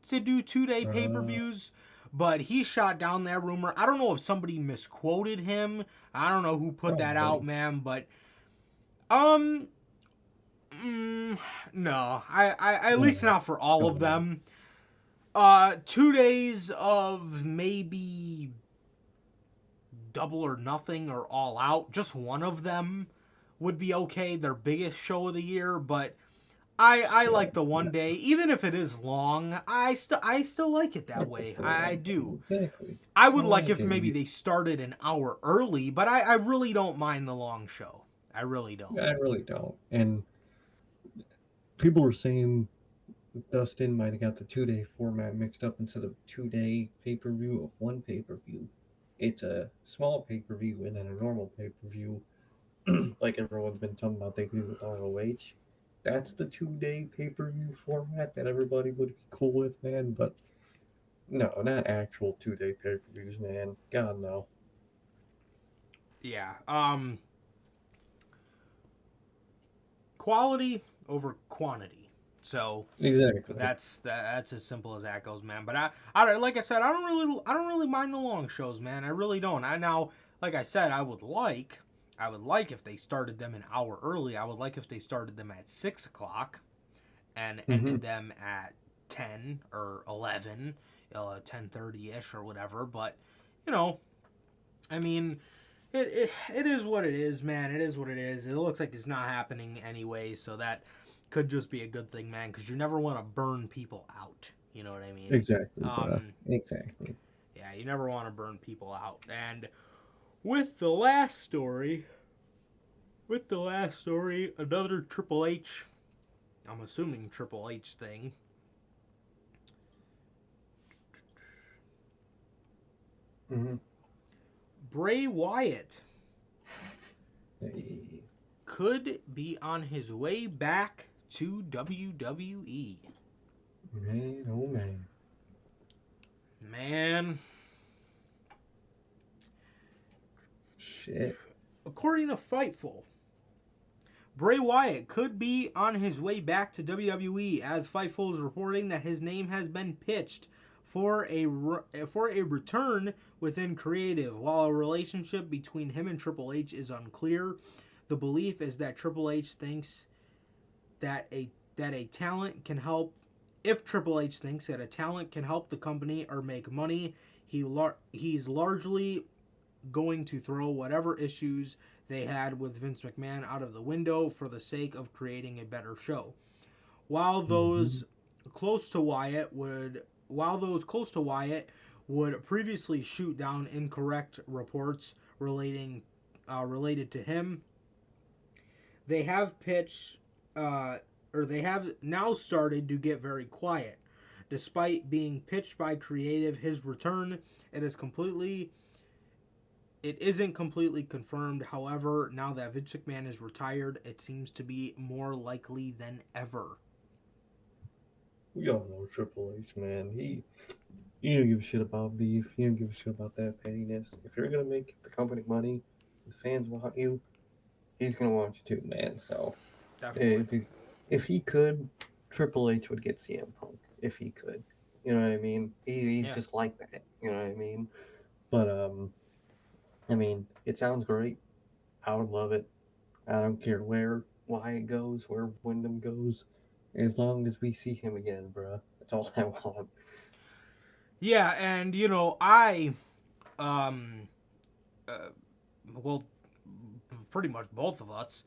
Speaker 2: to do 2-day pay-per-views, but he shot down that rumor. I don't know if somebody misquoted him. I don't know who put that out, man. But no, I at least not for all of them. 2 days of maybe Double or Nothing or All Out, just one of them would be okay. Their biggest show of the year, but I like the 1 day, even if it is long. I still like it that way. I do.
Speaker 3: Exactly.
Speaker 2: I would like if maybe they started an hour early, but I really don't mind the long show. I really don't.
Speaker 3: I really don't. And people were saying Dustin might have got the 2-day format mixed up instead of 2-day pay-per-view of one pay-per-view. It's a small pay-per-view and then a normal pay-per-view, like everyone's been talking about they do with ROH. That's the 2-day pay-per-view format that everybody would be cool with, man. But no, not actual 2-day pay-per-views, man. God, no.
Speaker 2: Yeah. Quality over quantity. So
Speaker 3: exactly,
Speaker 2: that's as simple as that goes, man. But I like I said, I don't really mind the long shows, man. I really don't. Now, like I said, I would like if they started them an hour early. I would like if they started them at 6 o'clock and ended them at 10 or 11, 10:30-ish or whatever. But, I mean, it is what it is, man. It is what it is. It looks like it's not happening anyway, so that could just be a good thing, man, because you never want to burn people out. You know what I mean?
Speaker 3: Exactly. Exactly.
Speaker 2: Yeah, you never want to burn people out. And with the last story, another Triple H, I'm assuming Triple H thing. Bray Wyatt could be on his way back to WWE.
Speaker 3: Man, oh man.
Speaker 2: Man.
Speaker 3: Shit.
Speaker 2: According to Fightful, Bray Wyatt could be on his way back to WWE, as Fightful is reporting that his name has been pitched for a return within creative. While a relationship between him and Triple H is unclear, the belief is that Triple H thinks that a talent can help. If Triple H thinks that a talent can help the company or make money, he's largely going to throw whatever issues they had with Vince McMahon out of the window for the sake of creating a better show. While those close to Wyatt would previously shoot down incorrect reports related to him. They have they have now started to get very quiet. Despite being pitched by creative, his return, it isn't completely confirmed. However, now that Vince McMahon is retired, it seems to be more likely than ever.
Speaker 3: We all know Triple H, man. He don't give a shit about beef. He don't give a shit about that pettiness. If you're gonna make the company money, the fans want you, he's gonna want you too, man. So, if he could, Triple H would get CM Punk. If he could, you know what I mean? He's just like that. You know what I mean? But I mean, it sounds great. I would love it. I don't care where Wyatt goes, where Wyndham goes, as long as we see him again, bruh. That's all I want.
Speaker 2: Yeah, and well, pretty much both of us,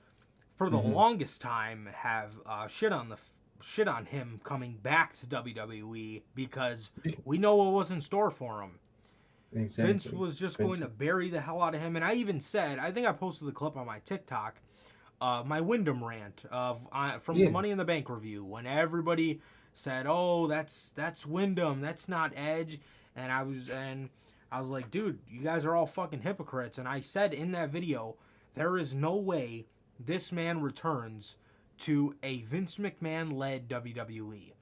Speaker 2: for the longest time, have shit on him coming back to WWE because we know what was in store for him.
Speaker 3: Exactly.
Speaker 2: Vince was just going to bury the hell out of him, and I even said, I think I posted the clip on my TikTok, my Wyndham rant from the Money in the Bank review, when everybody said, "Oh, that's Wyndham, that's not Edge," and I was like, dude, you guys are all fucking hypocrites. And I said in that video, there is no way this man returns to a Vince McMahon-led WWE.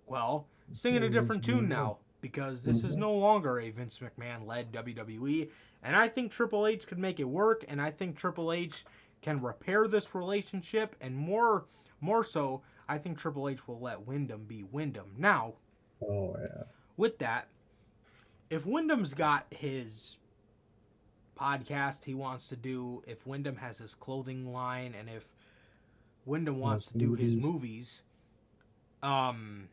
Speaker 2: Well, singing a different tune now, because this is no longer a Vince McMahon-led WWE, and I think Triple H could make it work, and I think Triple H can repair this relationship, and more so, I think Triple H will let Wyndham be Wyndham. Now, with that, if Wyndham's got his podcast he wants to do, if Wyndham has his clothing line, and if Wyndham wants to do his movies, Triple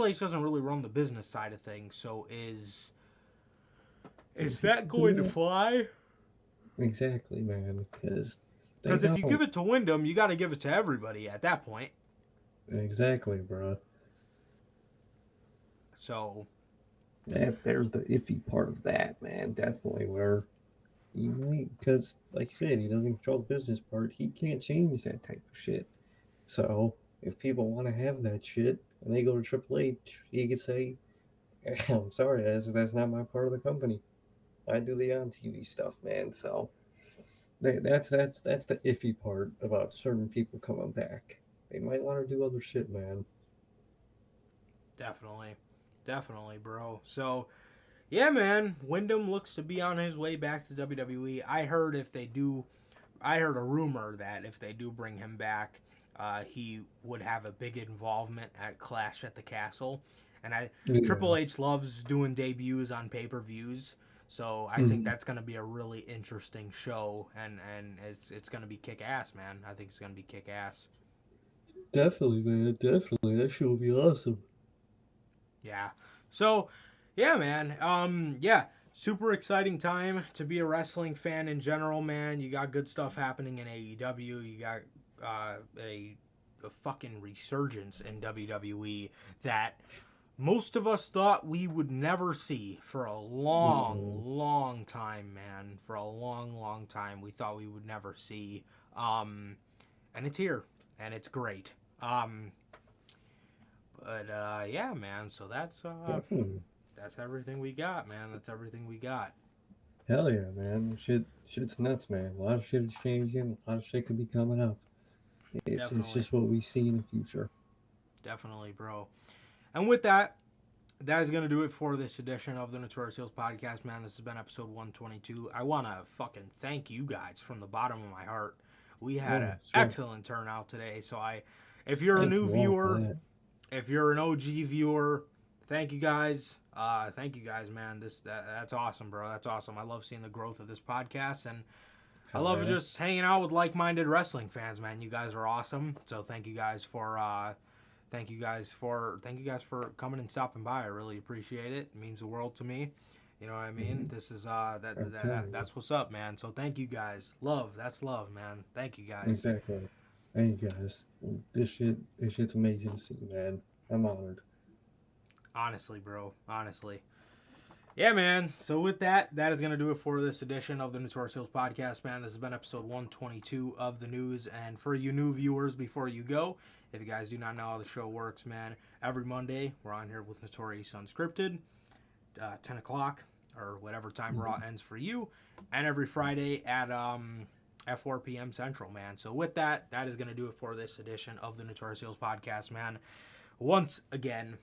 Speaker 2: H doesn't really run the business side of things, so is that going to fly?
Speaker 3: Exactly, man, because
Speaker 2: if you give it to Wyndham, you got to give it to everybody at that point.
Speaker 3: Exactly, bro.
Speaker 2: So,
Speaker 3: there's the iffy part of that, man. Definitely where he might, because like you said, he doesn't control the business part. He can't change that type of shit. So if people want to have that shit and they go to Triple H, he could say, "I'm sorry, that's not my part of the company. I do the on TV stuff, man." So that's the iffy part about certain people coming back. They might want to do other shit, man.
Speaker 2: Definitely, bro. So, yeah, man, Wyndham looks to be on his way back to WWE. I heard a rumor that if they do bring him back, he would have a big involvement at Clash at the Castle. And Triple H loves doing debuts on pay-per-views, so I think that's going to be a really interesting show, and it's going to be kick-ass, man. I think it's going to be kick-ass.
Speaker 3: Definitely, man. Definitely. That shit will be awesome.
Speaker 2: Yeah. So, yeah, man. Super exciting time to be a wrestling fan in general, man. You got good stuff happening in AEW. You got a fucking resurgence in WWE that most of us thought we would never see for a long time, man. For a long time, we thought we would never see. And it's here, and it's great. Yeah, man. So that's everything we got, man. That's everything we got.
Speaker 3: Hell yeah, man. Shit's nuts, man. A lot of shit is changing. A lot of shit could be coming up. It's just what we see in the future.
Speaker 2: Definitely, bro. And with that is going to do it for this edition of the Notorious Podcast, man. This has been episode 122. I want to fucking thank you guys from the bottom of my heart. We had an excellent turnout today. So if you're a new viewer, if you're an OG viewer, thank you guys. Thank you guys, man. That's awesome, bro. That's awesome. I love seeing the growth of this podcast, and I love just hanging out with like-minded wrestling fans, man. You guys are awesome. So thank you guys for coming and stopping by. I really appreciate it. It means the world to me. You know what I mean? This is that's what's up, man. So thank you guys. That's love, man. Thank you guys.
Speaker 3: Exactly. Thank you guys. This shit's amazing to see, man. I'm honored.
Speaker 2: Honestly, bro. Honestly. Yeah, man. So with that is going to do it for this edition of the Notorious podcast, man. This has been episode 122 of the news. And for you new viewers, before you go, if you guys do not know how the show works, man, every Monday we're on here with Notorious Unscripted, 10 o'clock or whatever time Raw ends for you, and every Friday at 4 p.m. Central, man. So with that is going to do it for this edition of the Notorious podcast, man. Once again,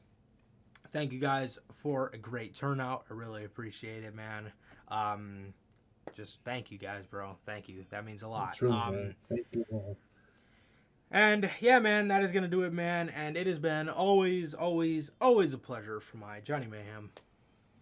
Speaker 2: thank you guys for a great turnout. I really appreciate it, man. Just thank you guys, bro. Thank you. That means a lot.
Speaker 3: Truly, man. Thank you all.
Speaker 2: And yeah, man, that is going to do it, man. And it has been always, always, always a pleasure for my Johnny Mayhem.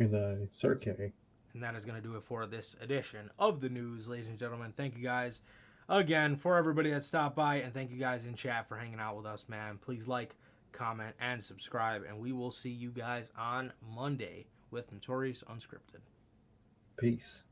Speaker 3: And Sir K.
Speaker 2: And that is going to do it for this edition of the news, ladies and gentlemen. Thank you guys again for everybody that stopped by. And thank you guys in chat for hanging out with us, man. Please like, comment, and subscribe. And we will see you guys on Monday with Notorious Unscripted.
Speaker 3: Peace.